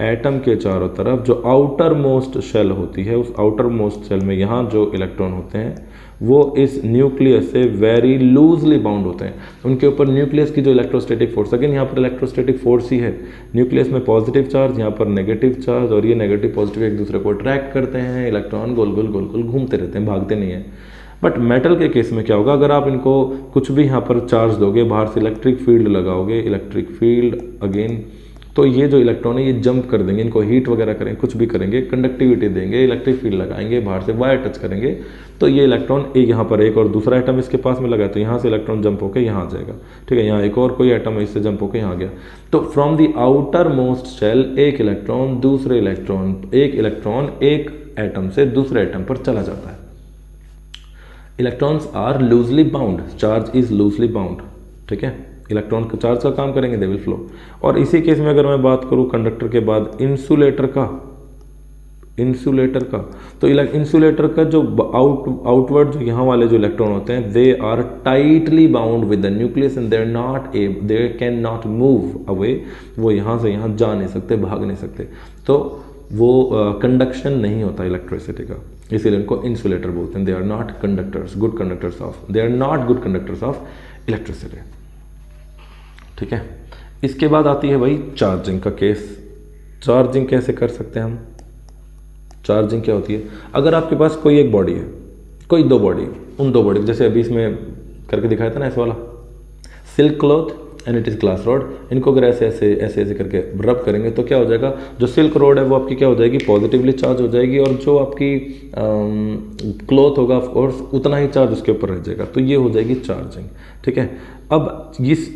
Atom के चारों तरफ जो आउटर मोस्ट शेल होती है, उस आउटर मोस्ट शेल में यहाँ जो इलेक्ट्रॉन होते हैं वो इस न्यूक्लियस से वेरी लूजली बाउंड होते हैं। उनके ऊपर न्यूक्लियस की जो इलेक्ट्रोस्टैटिक फोर्स, अगेन यहाँ पर इलेक्ट्रोस्टैटिक फोर्स ही है, न्यूक्लियस में पॉजिटिव चार्ज, यहाँ पर नेगेटिव चार्ज, और ये नेगेटिव पॉजिटिव एक दूसरे को अट्रैक्ट करते हैं। इलेक्ट्रॉन गोल गोल गोल गोल घूमते रहते हैं, भागते नहीं हैं। बट मेटल के केस में क्या होगा, अगर आप इनको कुछ भी यहाँ पर चार्ज दोगे, बाहर से इलेक्ट्रिक फील्ड लगाओगे, इलेक्ट्रिक फील्ड अगेन, तो ये जो इलेक्ट्रॉन है ये जंप कर देंगे, इनको हीट वगैरह करेंगे, कुछ भी करेंगे, कंडक्टिविटी देंगे, इलेक्ट्रिक फील्ड लगाएंगे, बाहर से वायर टच करेंगे, तो ये इलेक्ट्रॉन एक यहाँ पर एक और दूसरा एटम इसके पास में लगा है, तो यहाँ से इलेक्ट्रॉन जंप होकर यहाँ आ जाएगा। ठीक है, यहाँ एक और कोई एटम है, इससे जंप होकर यहाँ आ गया। तो from the outermost shell एक इलेक्ट्रॉन एक एटम से दूसरे एटम पर चला जाता है। Electrons are loosely bound, charge is loosely bound. ठीक है, इलेक्ट्रॉन का चार्ज का काम करेंगे, दे विल फ्लो। और इसी केस में अगर मैं बात करूं कंडक्टर के बाद इंसुलेटर का, तो इंसुलेटर का जो आउटवर्ड जो यहाँ वाले जो इलेक्ट्रॉन होते हैं, they are tightly bound with the nucleus and they can not move away. वो यहाँ से यहाँ जा नहीं सकते, भाग नहीं सकते, तो वो कंडक्शन नहीं होता इलेक्ट्रिसिटी का, इसीलिए इनको इंसुलेटर बोलते हैं। They are not good conductors of electricity. ठीक है, इसके बाद आती है भाई चार्जिंग का केस। चार्जिंग कैसे कर सकते हैं हम? चार्जिंग क्या होती है, अगर आपके पास कोई एक बॉडी है, कोई 2 बॉडी, उन 2 बॉडी जैसे अभी इसमें करके दिखाया था ना ऐसे वाला, silk cloth and it is glass rod, इनको अगर ऐसे करके रब करेंगे तो क्या हो जाएगा, जो सिल्क रॉड है वो आपकी क्या हो जाएगी, पॉजिटिवली चार्ज हो जाएगी, और जो आपकी क्लॉथ होगा ऑफ कोर्स उतना ही चार्ज उसके ऊपर रह जाएगा, तो ये हो जाएगी चार्जिंग। ठीक है, अब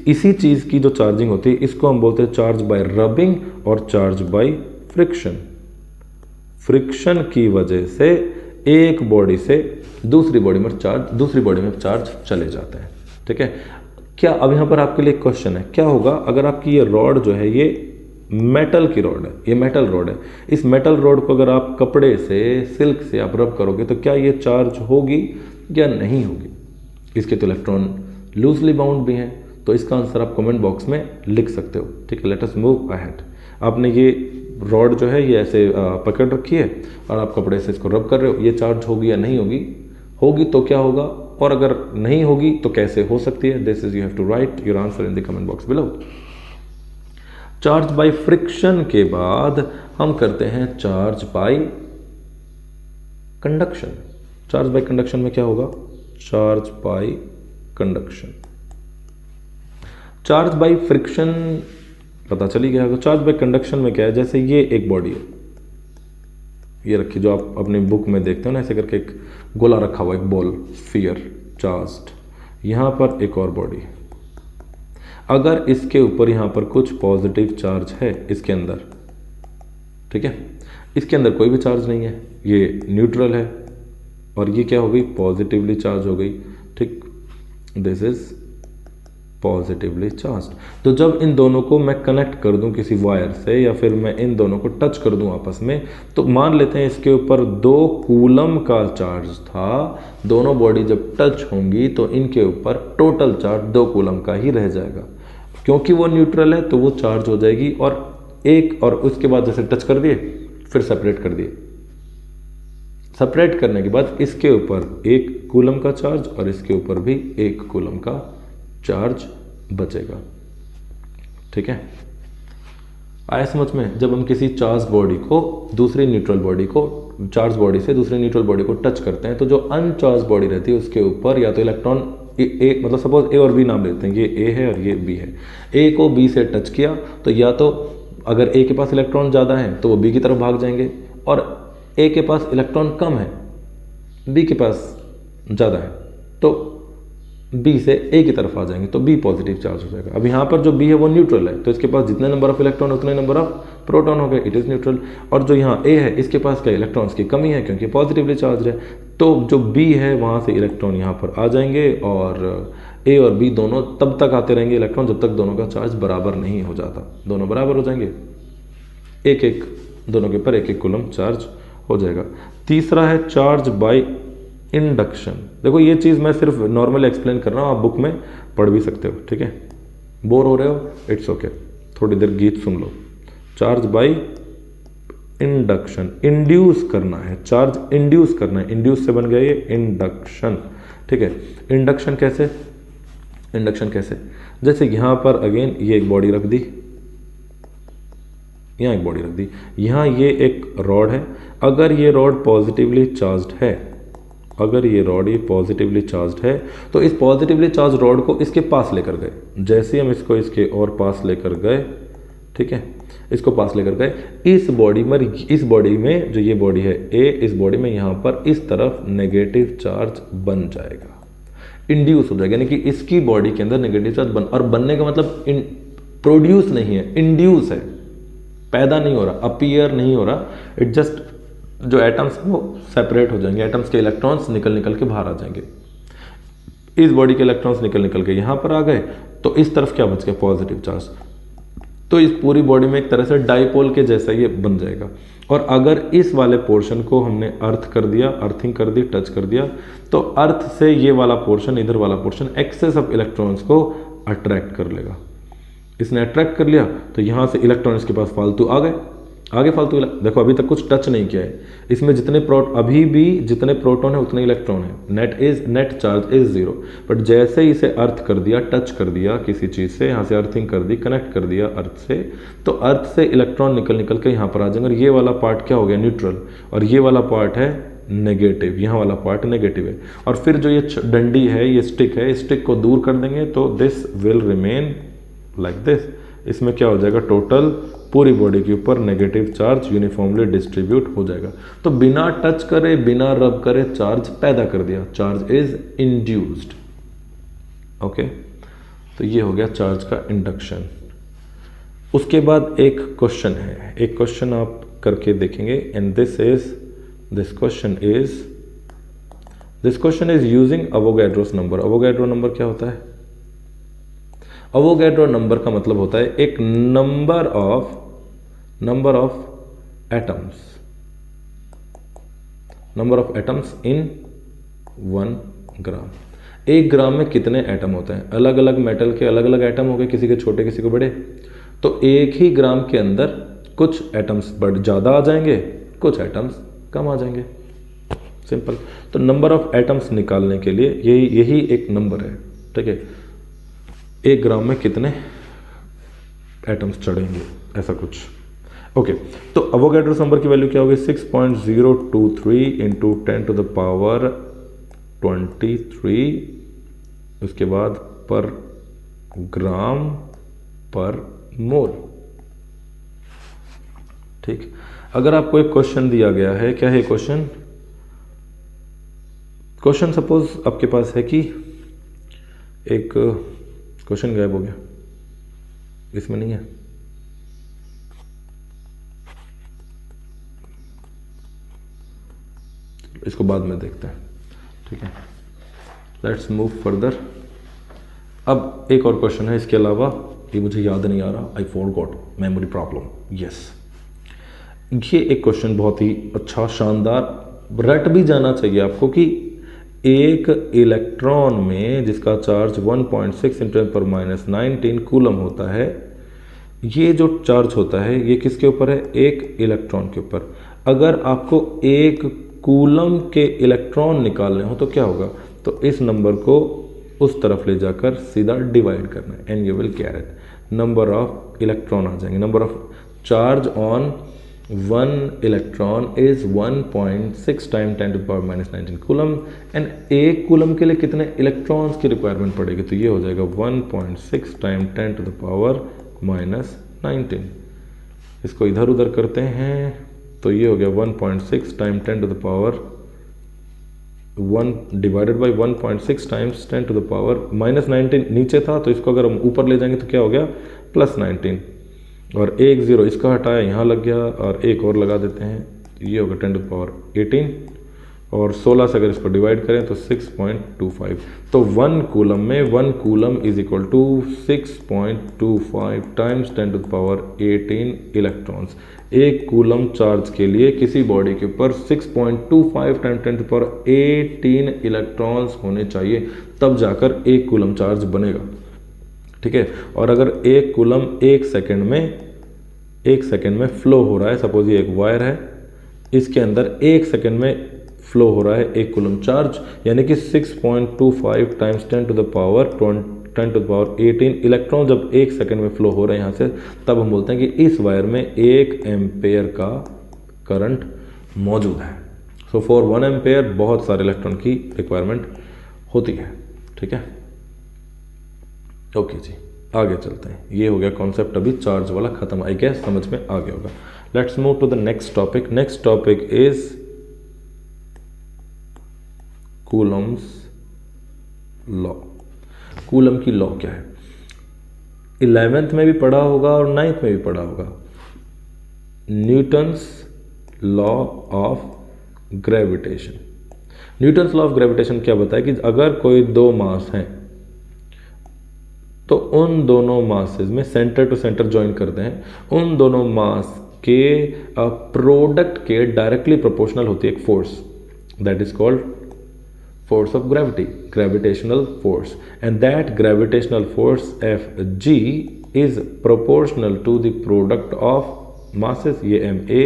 इसी चीज़ की जो चार्जिंग होती है इसको हम बोलते हैं चार्ज बाय रबिंग और चार्ज बाय फ्रिक्शन। फ्रिक्शन की वजह से एक बॉडी से दूसरी बॉडी में चार्ज चले जाते हैं। ठीक है, क्या अब यहाँ पर आपके लिए एक क्वेश्चन है, क्या होगा अगर आपकी ये रॉड जो है ये मेटल की रॉड है, ये मेटल रॉड है, इस मेटल रॉड को अगर आप कपड़े से, सिल्क से आप रब करोगे तो क्या ये चार्ज होगी या नहीं होगी? इसके तो इलेक्ट्रॉन लूजली बाउंड भी हैं, तो इसका आंसर आप कमेंट बॉक्स में लिख सकते हो। ठीक है, लेट अस मूव अहेड। आपने ये रॉड जो है ये ऐसे पकड़ रखी है और आप कपड़े से इसको रब कर रहे हो, ये चार्ज होगी या नहीं होगी? होगी तो क्या होगा, और अगर नहीं होगी तो कैसे हो सकती है? This is you have to write your answer in the comment box below. Charge by friction के बाद हम करते हैं charge by conduction. Charge by conduction में क्या होगा? Charge by conduction, charge by friction पता चली गया। चार्ज बाय कंडक्शन में क्या है, जैसे ये एक बॉडी है, ये रखी जो आप अपनी बुक में देखते हो ना, ऐसे करके एक गोला रखा हुआ, एक बॉल स्फीयर चार्ज्ड, यहाँ पर एक और बॉडी है। अगर इसके ऊपर यहाँ पर कुछ पॉजिटिव चार्ज है इसके अंदर, ठीक है, इसके अंदर कोई भी चार्ज नहीं है, ये न्यूट्रल है, और ये क्या हो गई? पॉजिटिवली चार्ज हो गई। ठीक, दिस इज पॉजिटिवली चार्ज्ड। तो जब इन दोनों को मैं कनेक्ट कर दूं किसी वायर से, या फिर मैं इन दोनों को टच कर दूं आपस में, तो मान लेते हैं इसके ऊपर 2 कूलम का चार्ज था। दोनों बॉडी जब टच होंगी तो इनके ऊपर टोटल चार्ज 2 कूलम का ही रह जाएगा, क्योंकि वो न्यूट्रल है तो वो चार्ज हो जाएगी। और उसके बाद जैसे टच कर दिए फिर सेपरेट कर दिए, सेपरेट करने के बाद इसके ऊपर 1 कूलम का चार्ज और इसके ऊपर भी 1 कूलम का चार्ज बचेगा। ठीक है, आया समझ में? जब हम किसी चार्ज बॉडी को दूसरी न्यूट्रल बॉडी को, चार्ज बॉडी से दूसरी न्यूट्रल बॉडी को टच करते हैं, तो जो अनचार्ज बॉडी रहती है उसके ऊपर या तो इलेक्ट्रॉन ए, मतलब सपोज ए और बी नाम लेते हैं, ये ए है और ये बी है, ए को बी से टच किया तो या तो अगर ए के पास इलेक्ट्रॉन ज़्यादा है तो वो बी की तरफ भाग जाएंगे, और ए के पास इलेक्ट्रॉन कम है, बी के पास ज़्यादा है, तो बी से ए की तरफ आ जाएंगे तो बी पॉजिटिव चार्ज हो जाएगा। अब यहाँ पर जो बी है वो न्यूट्रल है, तो इसके पास जितने नंबर ऑफ इलेक्ट्रॉन उतने नंबर ऑफ प्रोटॉन हो गए, इट इज़ न्यूट्रल। और जो यहाँ ए है इसके पास क्या इलेक्ट्रॉन्स की कमी है क्योंकि पॉजिटिवली चार्ज है, तो जो बी है वहाँ से इलेक्ट्रॉन यहाँ पर आ जाएंगे और ए और बी दोनों तब तक आते रहेंगे इलेक्ट्रॉन जब तक दोनों का चार्ज बराबर नहीं हो जाता। दोनों बराबर हो जाएंगे, एक एक दोनों के ऊपर एक एक कूलम चार्ज हो जाएगा। तीसरा है चार्ज बाय इंडक्शन। देखो ये चीज़ मैं सिर्फ नॉर्मल एक्सप्लेन कर रहा हूँ, आप बुक में पढ़ भी सकते हो, ठीक है। बोर हो रहे हो, इट्स ओके, थोड़ी देर गीत सुन लो। चार्ज बाय इंडक्शन, इंड्यूस करना है, चार्ज इंड्यूस करना है, इंड्यूस से बन गया ये इंडक्शन, ठीक है। इंडक्शन कैसे, इंडक्शन कैसे, जैसे यहाँ पर अगेन ये एक बॉडी रख दी, यहाँ एक बॉडी रख दी, यहाँ ये एक रॉड है। अगर ये रॉड पॉजिटिवली चार्ज्ड है, अगर ये रॉड ये पॉजिटिवली चार्ज्ड है तो इस पॉजिटिवली चार्ज रॉड को इसके पास लेकर गए, जैसे ही हम इसको इसके और पास लेकर गए, ठीक है, इसको पास लेकर गए, इस बॉडी में, इस बॉडी में जो ये बॉडी है ए, इस बॉडी में यहाँ पर इस तरफ नेगेटिव चार्ज बन जाएगा, इंड्यूस हो जाएगा, यानी कि इसकी बॉडी के अंदर नेगेटिव चार्ज बन, और बनने का मतलब प्रोड्यूस नहीं है, इंड्यूस है, पैदा नहीं हो रहा, अपीयर नहीं हो रहा, इट जस्ट जो एटम्स हैं वो सेपरेट हो जाएंगे, एटम्स के इलेक्ट्रॉन्स निकल निकल के बाहर आ जाएंगे। इस बॉडी के इलेक्ट्रॉन्स निकल निकल के यहाँ पर आ गए तो इस तरफ क्या बच गया, पॉजिटिव चार्ज, तो इस पूरी बॉडी में एक तरह से डाइपोल के जैसा ये बन जाएगा। और अगर इस वाले पोर्शन को हमने अर्थ कर दिया, अर्थिंग कर दी, टच कर दिया, तो अर्थ से ये वाला पोर्शन, इधर वाला पोर्शन एक्सेस ऑफ इलेक्ट्रॉन्स को अट्रैक्ट कर लेगा। इसने अट्रैक्ट कर लिया तो यहाँ से इलेक्ट्रॉन इसके पास फालतू आ गए, आगे फालतू, देखो अभी तक कुछ टच नहीं किया है इसमें, जितने अभी भी जितने प्रोटॉन है उतने इलेक्ट्रॉन है, नेट चार्ज इज 0, बट जैसे ही इसे अर्थ कर दिया, टच कर दिया किसी चीज़ से, यहाँ से अर्थिंग कर दी, कनेक्ट कर दिया अर्थ से, तो अर्थ से इलेक्ट्रॉन निकल निकल के यहाँ पर आ जाएंगे और ये वाला पार्ट क्या हो गया, न्यूट्रल, और ये वाला पार्ट है नेगेटिव, यहाँ वाला पार्ट नेगेटिव है। और फिर जो ये डंडी है, ये स्टिक है, स्टिक को दूर कर देंगे तो this will remain like this. इसमें क्या हो जाएगा, टोटल पूरी बॉडी के ऊपर नेगेटिव चार्ज यूनिफॉर्मली डिस्ट्रीब्यूट हो जाएगा। तो बिना टच करे, बिना रब करे चार्ज पैदा कर दिया, चार्ज इज इंड्यूस्ड। ओके, तो ये हो गया चार्ज का इंडक्शन। उसके बाद एक क्वेश्चन है, एक क्वेश्चन आप करके देखेंगे, and this question is using Avogadro's number. Avogadro number क्या होता है? अवोगाड्रो नंबर का मतलब होता है एक नंबर ऑफ एटम्स इन 1 ग्राम। 1 ग्राम में कितने एटम होते हैं? अलग अलग मेटल के अलग अलग एटम हो गए, किसी के छोटे किसी को बड़े, तो एक ही ग्राम के अंदर कुछ एटम्स ज़्यादा आ जाएंगे, कुछ एटम्स कम आ जाएंगे, सिंपल। तो नंबर ऑफ एटम्स निकालने के लिए यही एक नंबर है, ठीक है। 1 ग्राम में कितने एटम्स चढ़ेंगे, ऐसा कुछ। ओके, तो अवोगाड्रो नंबर की वैल्यू क्या होगी? 6.023 इंटू 10 टू द पावर 23, उसके बाद पर ग्राम पर मोल, ठीक। अगर आपको एक क्वेश्चन दिया गया है, क्या है क्वेश्चन? सपोज आपके पास है कि एक क्वेश्चन गायब हो गया, इसमें नहीं है, इसको बाद में देखते हैं, ठीक है। Let's move further. अब एक और क्वेश्चन है इसके अलावा, ये मुझे याद नहीं आ रहा, I forgot, memory problem, yes. ये एक क्वेश्चन बहुत ही अच्छा, शानदार, रट भी जाना चाहिए आपको कि एक इलेक्ट्रॉन में जिसका चार्ज 1.6 × 10⁻⁹ कूलम होता है, ये जो चार्ज होता है ये किसके ऊपर है? एक इलेक्ट्रॉन के ऊपर। अगर आपको एक कूलम के इलेक्ट्रॉन निकालने हो तो क्या होगा? तो इस नंबर को उस तरफ ले जाकर सीधा डिवाइड करना है, and you will get number of electron आ जाएंगे। Number of charge on 1 electron is 1.6 × 10⁻⁹ coulomb, and एक कूलम के लिए कितने इलेक्ट्रॉन्स की रिक्वायरमेंट पड़ेगी? तो ये हो जाएगा 1.6 × 10⁻⁹। इसको इधर उधर करते हैं तो ये हो गया 1.6 × 10⁻⁴, 1 divided by 1.6 times 10 to the power -19 नीचे था, तो इसको अगर हम ऊपर ले जाएंगे तो क्या हो गया +19, और 1 0 इसका हटाया यहाँ लग गया, और एक और लगा देते हैं, ये होगा 10 टू द पावर 18, और 16 से अगर इसको डिवाइड करें तो 6.25। तो 1 कूलम में 1 coulomb is equal to 6.25 times 10 to the power 18 electrons. एक कूलम चार्ज के लिए किसी बॉडी के ऊपर 6.25 times 10 to the power 18 electrons होने चाहिए, तब जाकर एक कूलम चार्ज बनेगा। ठीक है, और अगर एक कूलम एक सेकेंड में फ्लो हो रहा है, सपोज ये एक वायर है, इसके अंदर एक सेकेंड में फ्लो हो रहा है एक कूलम चार्ज, यानी कि 6.25 times 10 to the power 18 electron जब एक सेकेंड में फ्लो हो रहे हैं यहाँ से, तब हम बोलते हैं कि इस वायर में 1 एम्पेयर का करंट मौजूद है। सो फॉर 1 एम्पेयर बहुत सारे इलेक्ट्रॉन की रिक्वायरमेंट होती है। ठीक है, ओके जी, आगे चलते हैं। ये हो गया कॉन्सेप्ट अभी चार्ज वाला खत्म, आई गेस समझ में आ गया होगा। Let's move to the next topic. Next topic is Coulomb's law. Coulomb की लॉ क्या है? 11th में भी पढ़ा होगा और 9th में भी पढ़ा होगा। Newton's law of gravitation. Newton's law of gravitation क्या बताया कि अगर कोई दो मास हैं तो उन दोनों मासेस में सेंटर टू सेंटर ज्वाइन करते हैं, उन दोनों मास के प्रोडक्ट के डायरेक्टली प्रोपोर्शनल होती है एक force, that is called force of gravity, gravitational force, and that gravitational force Fg is proportional to the product of masses, ये ma, ये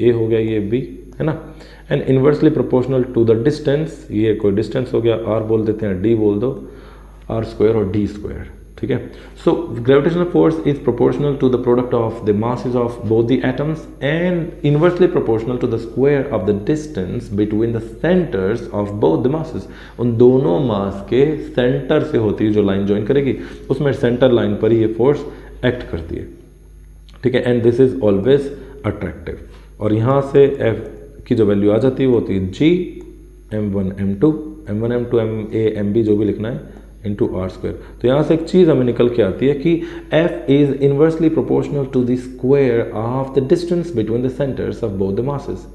a हो गया, ये b है ना, and inversely proportional to the distance, ये कोई distance हो गया, r बोल देते हैं, d बोल दो, r square और d square। ठीक है, so gravitational force is proportional to the product of the masses of both the atoms and inversely proportional to the square of the distance between the centers of both the masses। उन दोनों मास के centre से होती है जो line join करेगी, उसमें centre line पर ही ये फोर्स एक्ट करती है। ठीक है, and this is always attractive, और यहाँ से F की जो वैल्यू आ जाती है वो होती है G m1 m2 ma mb जो भी लिखना है इंटू आर स्क्वायर। तो यहाँ से एक चीज़ हमें निकल के आती है कि F is inversely proportional to the square of the distance between the centres of both the masses.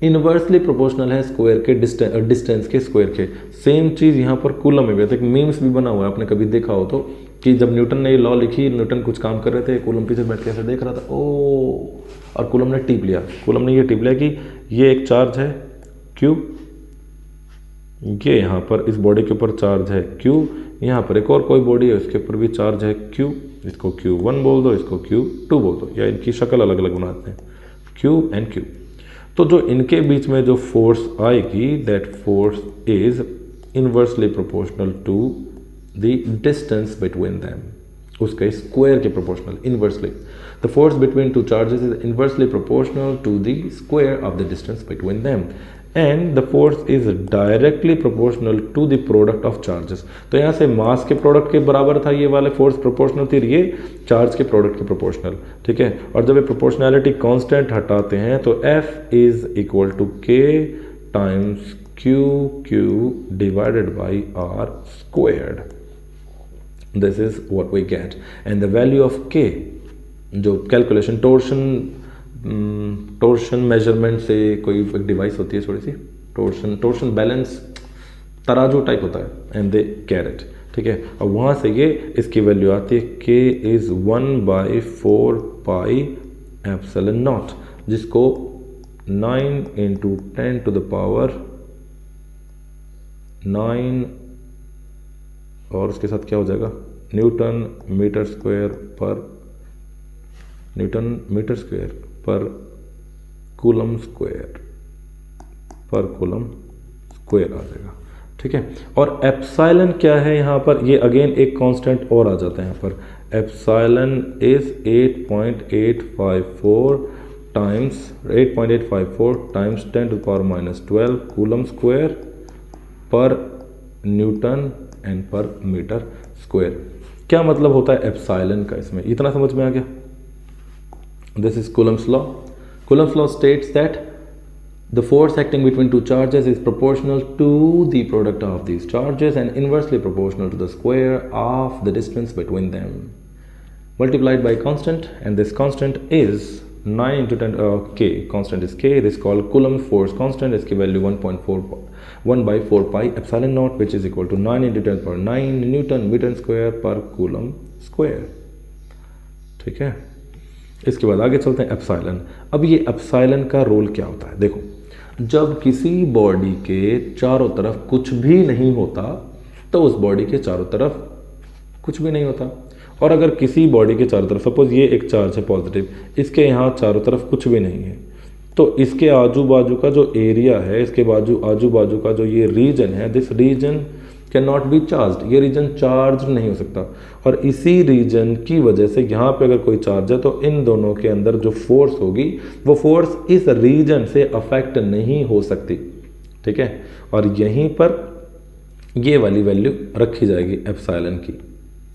Inversely proportional है स्क्वायर के डिस्टेंस के स्क्वायर के। सेम चीज़ यहाँ पर कूलम में भी है, तो एक मीम्स भी बना हुआ है, आपने कभी देखा हो तो, कि जब न्यूटन ने ये लॉ लिखी, न्यूटन कुछ काम कर रहे थे, कूलम पीछे बैठ के ऐसे देख रहा था, ओ, और कूलम ने टिप लिया। कूलम ने ये टिप लिया कि ये एक चार्ज है Q, ये यहाँ पर इस बॉडी के ऊपर चार्ज है Q, यहाँ पर एक और कोई बॉडी है उसके ऊपर भी चार्ज है Q, इसको Q1 बोल दो, इसको Q2 बोल दो, या इनकी शक्ल अलग अलग बनाते हैं, Q एंड Q। तो जो इनके बीच में जो फोर्स आएगी, that force is inversely proportional to the distance between them, उसके स्क्वायर के proportional, inversely. The force between two charges is inversely proportional to the square of the distance between them, and the force is directly proportional to the product of charges. तो यहाँ से मास के product के बराबर था ये वाले फोर्स, प्रोपोर्शनल थी, ये चार्ज के प्रोडक्ट के प्रोपोर्शनल। ठीक है, और जब ये प्रोपोर्शनैलिटी कांस्टेंट हटाते हैं तो F is equal to K times Q divided by R squared. This is what we get, and the value of K जो कैलकुलेशन टोर्शन मेजरमेंट से कोई एक डिवाइस होती है, थोड़ी सी टोर्शन बैलेंस तराजू टाइप होता है, एंड दे कैरेट। ठीक है, और वहाँ से ये इसकी वैल्यू आती है K is 1/4 pi epsilon not, जिसको 9 × 10 टू द पावर 9 और उसके साथ क्या हो जाएगा, Newton metre square per coulomb square आ जाएगा। ठीक है, और एप्सिलॉन क्या है यहाँ पर, ये अगेन एक कांस्टेंट और आ जाता है यहाँ पर। Epsilon is 8.854 times 10 to the power -12 coulomb square per newton and per metre square. क्या मतलब होता है एप्सिलॉन का, इसमें इतना समझ में आ गया। This is Coulomb's law. Coulomb's law states that The force acting between two charges is proportional to the product of these charges and inversely proportional to the square of the distance between them, multiplied by constant, and this constant is 9 into 10 k. Constant is k. This is called Coulomb force constant. इसकी value 1 by 4 pi epsilon naught, which is equal to 9 into 10 power 9 newton metre square per coulomb square. ठीक है, इसके बाद आगे चलते हैं epsilon. अब ये एप्सिलॉन का रोल क्या होता है? देखो, जब किसी बॉडी के चारों तरफ कुछ भी नहीं होता तो उस बॉडी के चारों तरफ कुछ भी नहीं होता। और अगर किसी बॉडी के चारों तरफ, सपोज ये एक चार्ज है पॉजिटिव, इसके यहाँ चारों तरफ कुछ भी नहीं है, तो इसके आजू बाजू का जो एरिया है, इसके आजू बाजू का जो ये रीजन है, this region can not be charge, ये रीजन चार्ज नहीं हो सकता। और इसी रीजन की वजह से यहाँ पे अगर कोई चार्ज है तो इन दोनों के अंदर जो फोर्स होगी वो फोर्स इस रीजन से अफेक्ट नहीं हो सकती। ठीक है, और यहीं पर ये वाली वैल्यू रखी जाएगी एप्सिलॉन की।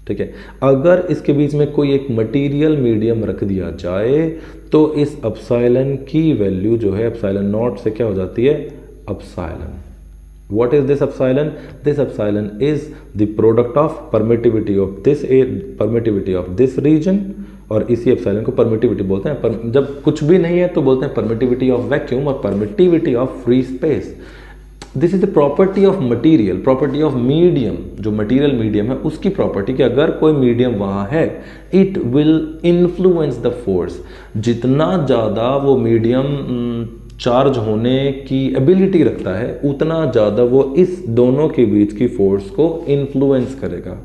ठीक है, अगर इसके बीच में कोई एक मटेरियल मीडियम रख दिया जाए तो इस एप्सिलॉन की वैल्यू जो है एप्सिलॉन नॉट से क्या हो जाती है? Epsilon. What is this epsilon? This epsilon is the product of permittivity of this region, और इसी एप्सिलॉन को परमिटिविटी बोलते हैं। जब कुछ भी नहीं है तो बोलते हैं परमिटिविटी ऑफ वैक्यूम और permittivity of free space. This is the property of material, property of medium. जो मटीरियल मीडियम है उसकी प्रॉपर्टी कि अगर कोई मीडियम वहाँ है, it will influence the force. जितना ज़्यादा वो मीडियम चार्ज होने की एबिलिटी रखता है उतना ज़्यादा वो इस दोनों के बीच की फोर्स को इन्फ्लुएंस करेगा।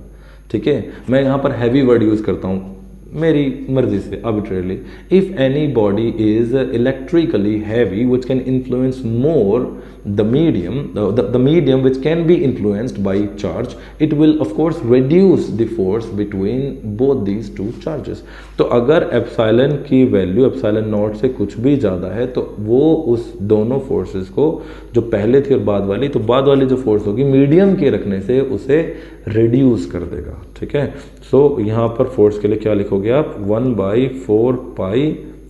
ठीक है, मैं यहाँ पर हैवी वर्ड यूज़ करता हूँ मेरी मर्जी से, arbitrarily. If any body is electrically heavy, which can influence more the medium which can be influenced by charge, it will of course reduce the force between both these two charges. तो अगर epsilon की value epsilon not से कुछ भी ज़्यादा है तो वो उस दोनों फोर्सेस को, जो पहले थी और बाद वाली, तो बाद वाली जो फोर्स होगी मीडियम के रखने से उसे रिड्यूस कर देगा। ठीक है, सो यहाँ पर फोर्स के लिए क्या लिखोगे आप? 1 by 4 pi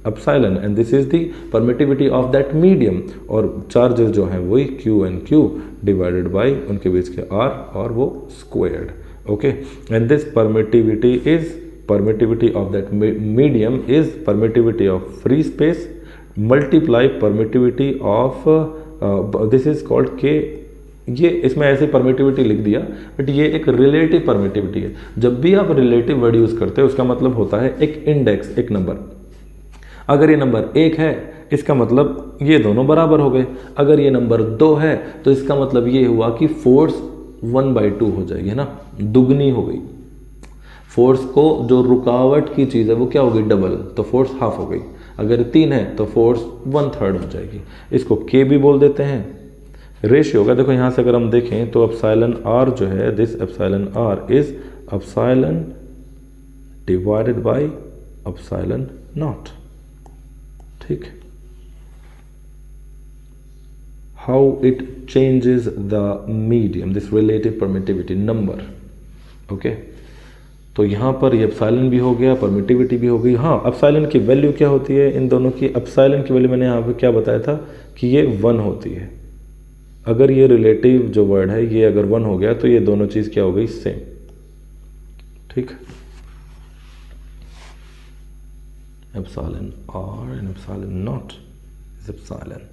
epsilon, and this is the permittivity of that medium. और चार्जेस जो हैं वही Q and Q divided by उनके बीच के R और वो squared. Okay, and this permittivity of that medium is permittivity of free space multiply permittivity of this is called K। ये इसमें ऐसे परमिटिविटी लिख दिया, बट ये एक रिलेटिव परमिटिविटी है। जब भी आप रिलेटिव वर्ड यूज़ करते हो उसका मतलब होता है एक इंडेक्स, एक नंबर। अगर ये नंबर 1 है इसका मतलब ये दोनों बराबर हो गए। अगर ये नंबर 2 है तो इसका मतलब ये हुआ कि फोर्स 1/2 हो जाएगी, है ना, दुगनी हो गई। फोर्स को जो रुकावट की चीज़ है वो क्या हो गई? डबल, तो फोर्स हाफ हो गई। अगर 3 है तो फोर्स 1/3 हो जाएगी। इसको K भी बोल देते हैं। रेशियो होगा, देखो यहाँ से अगर हम देखें तो एप्सिलॉन R जो है, this epsilon R is epsilon divided by epsilon not. ठीक, how it changes the medium, this relative permittivity number. Okay, तो यहाँ पर ये एप्सिलॉन भी हो गया, परमिटिविटी भी हो गई। हाँ, एप्सिलॉन की वैल्यू क्या होती है इन दोनों की? एप्सिलॉन की वैल्यू मैंने यहाँ पे क्या बताया था कि ये 1 होती है। अगर ये रिलेटिव जो वर्ड है ये अगर 1 हो गया तो ये दोनों चीज़ क्या हो गई? सेम। ठीक, epsilon R and epsilon naught is epsilon.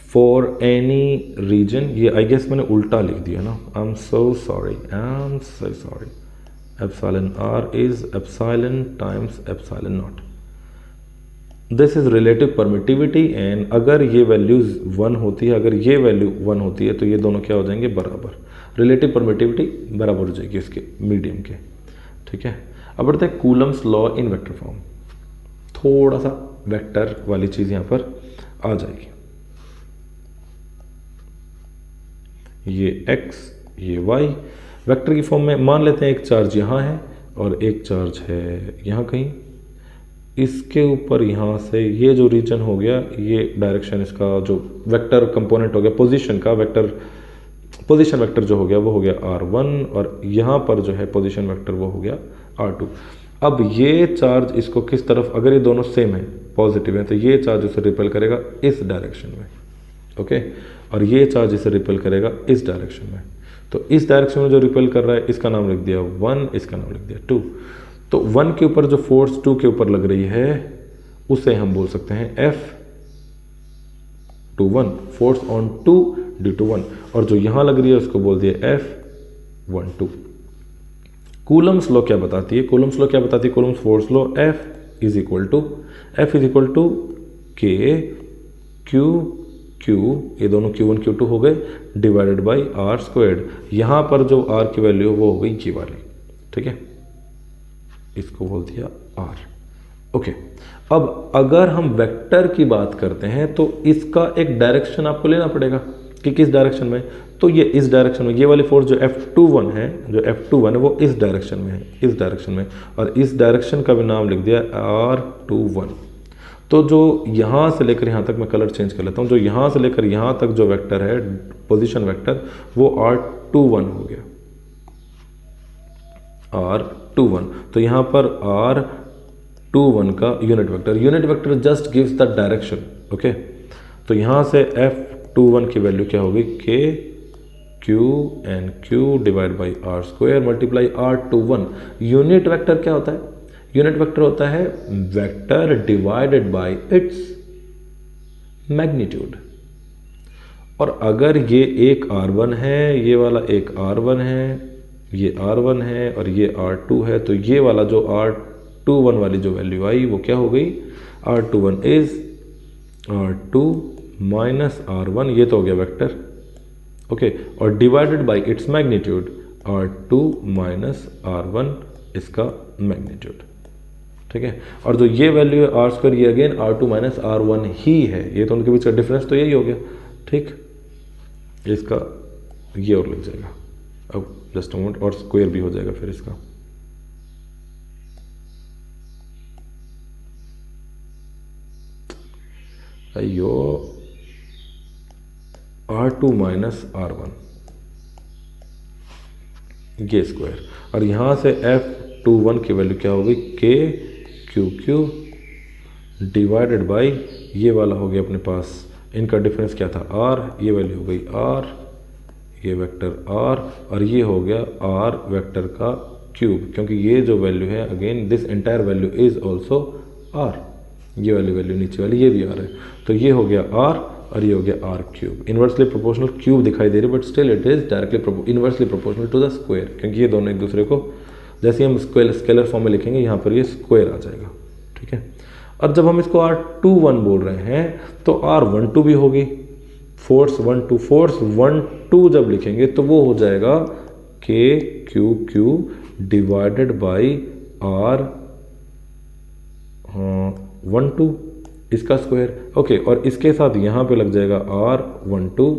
For any region, ये आई गेस मैंने उल्टा लिख दिया ना, I am so sorry. Epsilon R is epsilon times epsilon naught. This is relative permittivity, and अगर ये वैल्यूज 1 होती है, अगर ये वैल्यू 1 होती है तो ये दोनों क्या हो जाएंगे? बराबर। रिलेटिव परमिटिविटी बराबर हो जाएगी इसके मीडियम के। ठीक है, अब बढ़ते हैं Coulomb's law in vector form. थोड़ा सा वेक्टर वाली चीज़ यहाँ पर आ जाएगी। ये x, ये y वेक्टर की फॉर्म में मान लेते हैं एक चार्ज यहाँ है और एक चार्ज है यहाँ कहीं। इसके ऊपर यहाँ से ये जो रीजन हो गया, ये डायरेक्शन इसका जो वेक्टर कंपोनेंट हो गया पोजीशन का, वेक्टर पोजीशन वेक्टर जो हो गया वो हो गया R1 और यहाँ पर जो है पोजीशन वेक्टर वो हो गया R2। अब ये चार्ज इसको किस तरफ, अगर ये दोनों सेम है पॉजिटिव है तो ये चार्ज इसे रिपेल करेगा इस डायरेक्शन में, ओके, और ये चार्ज इसे रिपेल करेगा इस डायरेक्शन में। तो इस डायरेक्शन में जो रिपेल कर रहा है इसका नाम लिख दिया 1, इसका नाम लिख दिया 2। तो 1 के ऊपर जो फोर्स 2 के ऊपर लग रही है उसे हम बोल सकते हैं F21, force on 2 due to 1, और जो यहां लग रही है उसको बोल दिया F12। कूलम्स लॉ क्या बताती है? कूलम्स लॉ क्या बताती है? Coulomb's force law F is equal to K Q, ये दोनों Q1 Q2 हो गए, डिवाइडेड बाई R स्क्वायर्ड। यहां पर जो R की वैल्यू वो हो गई ये वाली, ठीक है, इसको बोल दिया R, ओके। अब अगर हम वेक्टर की बात करते हैं तो इसका एक डायरेक्शन आपको लेना पड़ेगा कि किस डायरेक्शन में, तो ये इस डायरेक्शन में, ये वाली फोर्स जो F21 है वो इस डायरेक्शन में है, इस डायरेक्शन में, और इस डायरेक्शन का भी नाम लिख दिया R21। तो जो यहाँ से लेकर यहाँ तक, मैं कलर चेंज कर लेता हूँ, जो यहाँ से लेकर यहाँ तक जो वेक्टर है पोजीशन वेक्टर वो R21 हो गया, R21। तो यहाँ पर R21 का unit vector just gives the direction, okay. तो यहाँ से F21 की वैल्यू क्या होगी? K Q divide by R square multiply R21। Unit vector क्या होता है? यूनिट वेक्टर होता है vector divided by its magnitude. और अगर ये एक R1 है, ये वाला एक R1 है, ये R1 है और ये R2 है, तो ये वाला जो R21 वाली जो वैल्यू आई वो क्या हो गई? R21 is R2 minus R1, ये तो हो गया वेक्टर, ओके, और divided by its magnitude R2 minus R1 इसका मैग्नीट्यूड, ठीक है। और जो ये वैल्यू है R स्क्वायर, ये अगेन R2 माइनस R1 ही है, ये तो उनके बीच का डिफरेंस तो यही हो गया, ठीक। इसका ये और लग जाएगा, अब जस्ट मोमेंट, और स्क्वायर भी हो जाएगा फिर इसका, अयो R2 माइनस R1 ये स्क्वायर, और यहाँ से F21 की वैल्यू क्या होगी? K Q डिवाइडेड बाई ये वाला हो गया अपने पास, इनका डिफरेंस क्या था? R, ये वैल्यू हो गई R, ये वेक्टर R, और ये हो गया R वेक्टर का क्यूब, क्योंकि ये जो वैल्यू है again this entire value is also R, ये वाली वैल्यू नीचे वाली ये भी R है, तो ये हो गया R और ये हो गया R cube. Inversely proportional cube दिखाई दे रही है, but still it is directly inversely proportional to the square, क्योंकि ये दोनों एक दूसरे को, जैसे हम स्केलर फॉर्म में लिखेंगे यहाँ पर ये स्क्वायर आ जाएगा, ठीक है। और जब हम इसको R21 बोल रहे हैं तो R12 भी होगी, फोर्स 12 जब लिखेंगे तो वो हो जाएगा K Q divided by R12 इसका स्क्वायर, ओके, और इसके साथ यहाँ पे लग जाएगा R12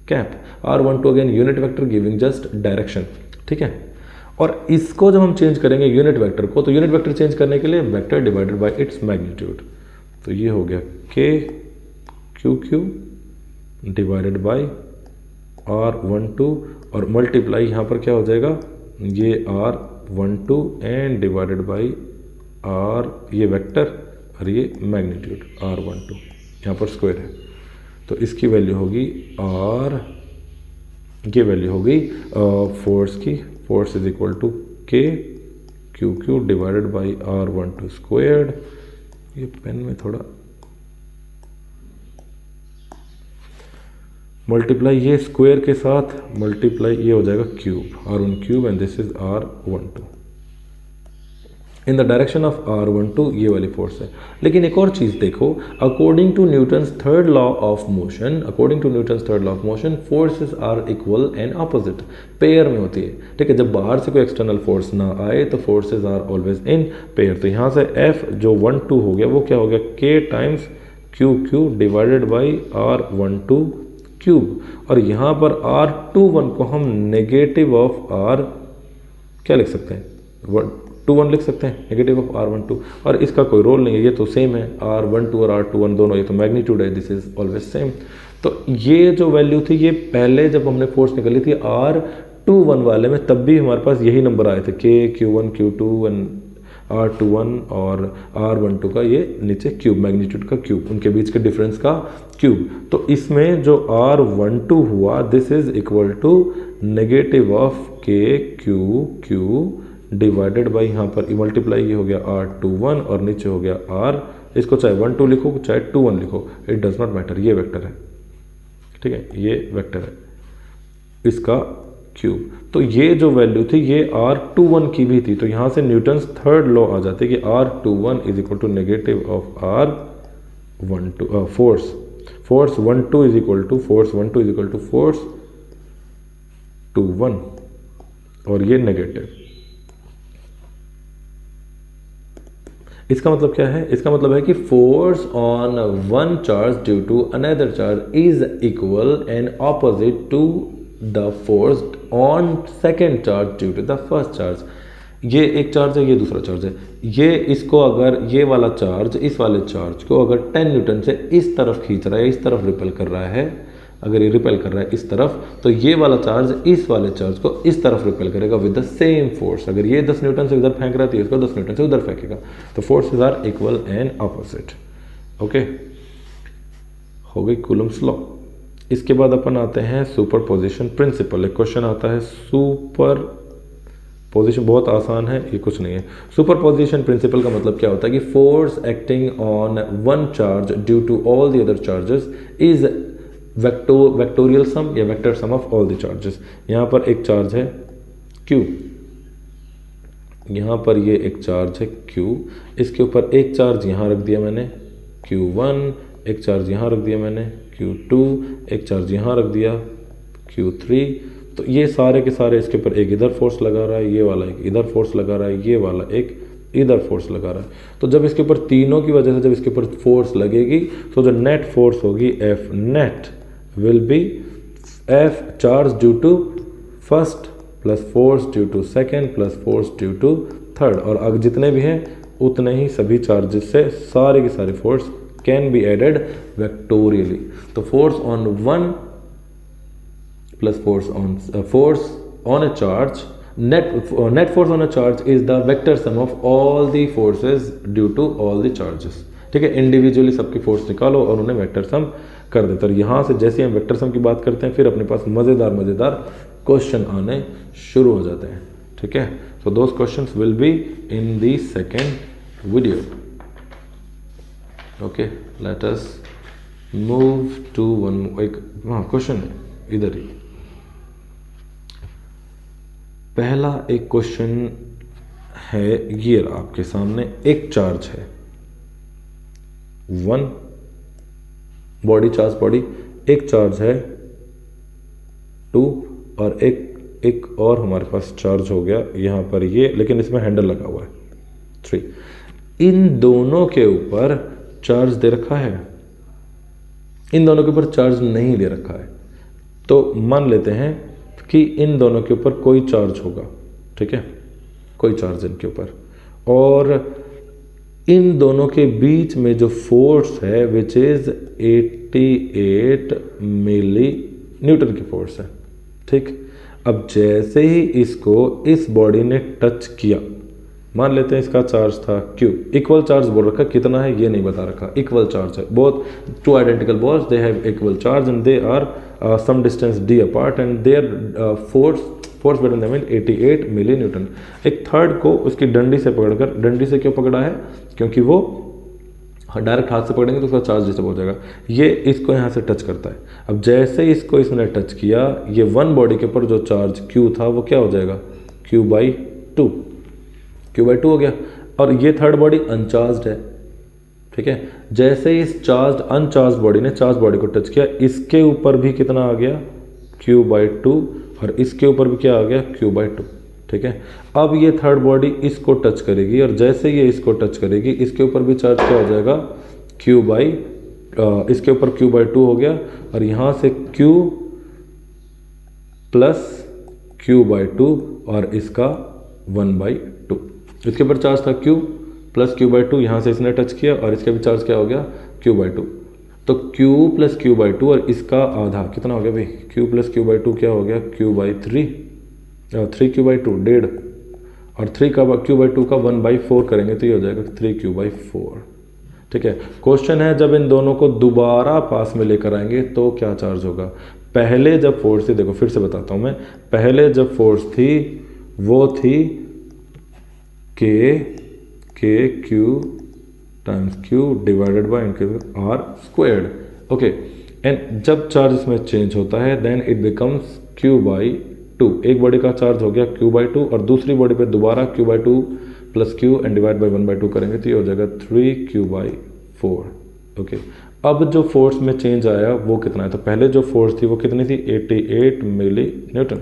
cap, R12 again unit vector giving just direction, ठीक है। और इसको जब हम चेंज करेंगे यूनिट वेक्टर को, तो यूनिट वेक्टर चेंज करने के लिए vector divided by its magnitude, तो ये हो गया K Q divided by R12 और मल्टीप्लाई यहाँ पर क्या हो जाएगा? ये R12 and divided by R ये वेक्टर और ये मैग्नीट्यूड R12, यहाँ पर स्क्वायर है, तो इसकी वैल्यू होगी R, ये वैल्यू होगी फोर्स की, force is equal to K Q divided by R12 squared. ये पेन में थोड़ा मल्टीप्लाई ये स्क्वायर के साथ मल्टीप्लाई ये हो जाएगा cube, R1 cube and this is R12 in the direction of R12, ये वाली फोर्स है। लेकिन एक और चीज़ देखो, according to Newton's third law of motion forces are equal and opposite, pair में होती है, ठीक है। जब बाहर से कोई एक्सटर्नल फोर्स ना आए तो forces are always in pair. तो यहाँ से F जो 1-2 हो गया वो क्या हो गया? K times Q divided by R12 cube, और यहाँ पर R21 को हम नेगेटिव ऑफ R क्या लिख सकते हैं? 2-1 लिख सकते हैं, नेगेटिव ऑफ R12, और इसका कोई रोल नहीं है, ये तो सेम है, R12 और R21 दोनों, ये तो मैग्नीट्यूड है, दिस इज ऑलवेज सेम। तो ये जो वैल्यू थी ये पहले जब हमने फोर्स निकाली थी R21 वाले में, तब भी हमारे पास यही नंबर आए थे, K, Q1, Q2 and R21 और R12 का ये नीचे क्यूब, मैग्नीट्यूड का क्यूब, उनके बीच के डिफरेंस का क्यूब। तो इसमें जो R12 हुआ this is equal to negative of KQ divided by, यहाँ पर मल्टीप्लाई ये हो गया R21 और नीचे हो गया R, इसको चाहे 12 लिखो चाहे 21 लिखो, इट डज नॉट मैटर, ये वेक्टर है, ठीक है, ये वेक्टर है इसका क्यूब। तो ये जो वैल्यू थी ये R21 की भी थी, तो यहाँ से न्यूटन्स थर्ड लॉ आ जाती है कि R21 is equal to negative of R12 force 12 is equal to force 21 और ये नेगेटिव। इसका मतलब क्या है? इसका मतलब है कि force on one charge due to another charge is equal and opposite to the force on second charge due to the first charge. ये एक चार्ज है, ये दूसरा चार्ज है, ये इसको अगर ये वाला चार्ज इस वाले चार्ज को अगर 10 न्यूटन से इस तरफ खींच रहा है, इस तरफ रिपेल कर रहा है, अगर ये रिपेल कर रहा है इस तरफ, तो ये वाला चार्ज इस वाले चार्ज को इस तरफ रिपेल करेगा विद द सेम फोर्स। अगर ये 10 न्यूटन से उधर फेंक रहा है तो इसको 10 न्यूटन से उधर फेंकेगा। तो forces are equal and opposite. Okay, हो गई कूलम्स लॉ। इसके बाद अपन आते हैं सुपरपोजिशन प्रिंसिपल। एक क्वेश्चन आता है सुपर पोजिशन, बहुत आसान है, ये कुछ नहीं है। सुपरपोजिशन प्रिंसिपल का मतलब क्या होता है कि force acting on one charge due to all the other charges is vectorial sum या vector sum of all the charges. यहाँ पर एक चार्ज है Q, यहाँ पर ये एक चार्ज है Q, इसके ऊपर एक चार्ज यहाँ रख दिया मैंने Q1, एक चार्ज यहाँ रख दिया मैंने Q2, एक चार्ज यहाँ रख दिया Q3। तो ये सारे के सारे इसके ऊपर एक इधर फोर्स लगा रहा है, ये वाला एक इधर फोर्स लगा रहा है, ये वाला एक इधर फोर्स लगा रहा है। तो जब इसके ऊपर तीनों की वजह से जब इसके ऊपर फोर्स लगेगी तो जो नेट फोर्स होगी F net will be F charge due to first plus force due to second plus force due to third, और अगर जितने भी हैं उतने ही सभी चार्जेस से सारे के सारे force can be added vectorially. तो force on one plus force on a charge, net force on a charge is the vector sum of all the forces due to all the charges. ठीक है, individually सबकी force निकालो और उन्हें vector sum कर देते। और यहाँ से जैसे हम वेक्टर सम की बात करते हैं फिर अपने पास मज़ेदार क्वेश्चन आने शुरू हो जाते हैं। ठीक है, so those questions will be in the second video. Okay, let us move to one. एक क्वेश्चन है इधर ही, पहला एक क्वेश्चन है ये आपके सामने। एक चार्ज है वन बॉडी, चार्ज बॉडी, एक चार्ज है 2 और एक और हमारे पास चार्ज हो गया यहाँ पर ये, लेकिन इसमें हैंडल लगा हुआ है 3। इन दोनों के ऊपर चार्ज दे रखा है, इन दोनों के ऊपर चार्ज नहीं दे रखा है। तो मान लेते हैं कि इन दोनों के ऊपर कोई चार्ज होगा, ठीक है, कोई चार्ज इनके ऊपर, और इन दोनों के बीच में जो फोर्स है विच इज 88 मिली न्यूटन की फोर्स है। ठीक, अब जैसे ही इसको इस बॉडी ने टच किया, मान लेते हैं इसका चार्ज था Q, इक्वल चार्ज बोल रखा, कितना है ये नहीं बता रखा, इक्वल चार्ज है, both two identical balls they have equal charge and they are some distance d apart and their force between them 88 milli newton. एक थर्ड को उसकी डंडी से पकड़कर, डंडी से क्यों पकड़ा है? क्योंकि वो डायरेक्ट हाथ से पकड़ेंगे तो उसका चार्ज डिस्टर्ब हो जाएगा। ये इसको यहाँ से टच करता है। अब जैसे ही इसको इसने टच किया, ये वन बॉडी के ऊपर जो चार्ज Q था वो क्या हो जाएगा? Q/2 हो गया। और ये थर्ड बॉडी अनचार्ज है, ठीक है। जैसे ही इस अनचार्ज बॉडी ने चार्ज बॉडी को टच किया, इसके ऊपर भी कितना आ गया? Q/2, और इसके ऊपर भी क्या आ गया? Q/2, ठीक है। अब ये थर्ड बॉडी इसको टच करेगी, और जैसे ये इसको टच करेगी, इसके ऊपर भी चार्ज क्या हो जाएगा? इसके ऊपर Q/2 हो गया, और यहाँ से Q प्लस Q/2 और इसका 1/2। इसके ऊपर चार्ज था Q प्लस Q/2, यहाँ से इसने टच किया और इसका भी चार्ज क्या हो गया? Q/2। तो Q plus Q by to और इसका आधा कितना हो गया भाई, Q plus Q by to क्या हो गया, Q by three, 3Q by two 1.5, और 3 का Q बाई टू का 1/4 करेंगे तो ये हो जाएगा 3Q बाई 4। ठीक है, क्वेश्चन है जब इन दोनों को दोबारा पास में लेकर आएंगे तो क्या चार्ज होगा। पहले जब फोर्स थी, देखो फिर से बताता हूँ मैं, पहले जब फोर्स थी वो थी K Q times Q divided by R squared. Okay, and जब चार्ज इसमें चेंज होता है then it becomes Q by two. एक बॉडी का चार्ज हो गया क्यू बाई टू और दूसरी बॉडी पे दोबारा Q by two plus Q and divide by 1/2 करेंगे तो ये हो जाएगा 3Q बाई 4। ओके, अब जो फोर्स में चेंज आया वो कितना है, तो पहले जो फोर्स थी वो कितनी थी, 88 milli newton,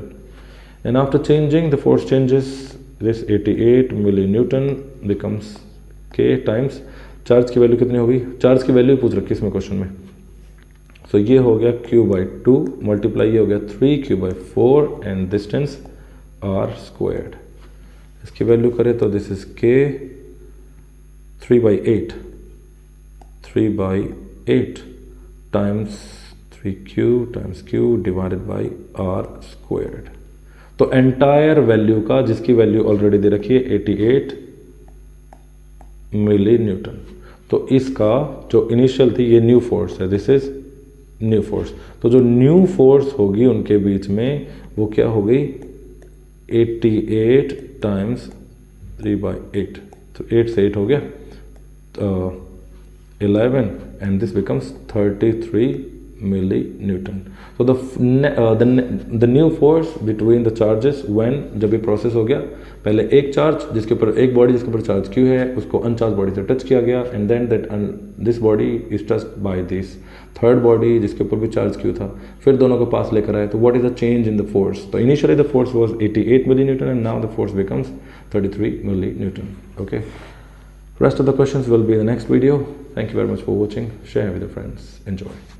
and after changing the force changes this 88 milli newton becomes K times charge की वैल्यू कितनी होगी, चार्ज की वैल्यू पूछ रखी है इसमें क्वेश्चन में, तो ये हो गया Q बाई टू मल्टीप्लाई ये हो गया 3Q by 4 and distance R squared. इसकी वैल्यू करें तो this is K 3/8 times 3Q times Q divided by R squared. तो एंटायर वैल्यू का, जिसकी वैल्यू ऑलरेडी दे रखी है 88 मिली न्यूटन, तो इसका जो इनिशियल थी ये न्यू फोर्स है, दिस इज न्यू फोर्स। तो जो न्यू फोर्स होगी उनके बीच में वो क्या हो गई, 88 टाइम्स 3/8, तो 8 से 8 हो गया, 11 and this becomes 33 milli newton. तो the new force between the charges when, जब ये प्रोसेस हो गया, पहले एक चार्ज जिसके ऊपर एक बॉडी जिसके ऊपर चार्ज क्यू है उसको अनचार्ज बॉडी से टच किया गया and then that this body is touched by this third body जिसके ऊपर भी चार्ज क्यू था, फिर दोनों को पास लेकर आए, तो what is the change in the force, तो initially the force was 88 milli newton and now the force becomes 33 milli newton. Okay, rest of the questions will be in the next video. Thank you very much for watching. Share with your friends. Enjoy.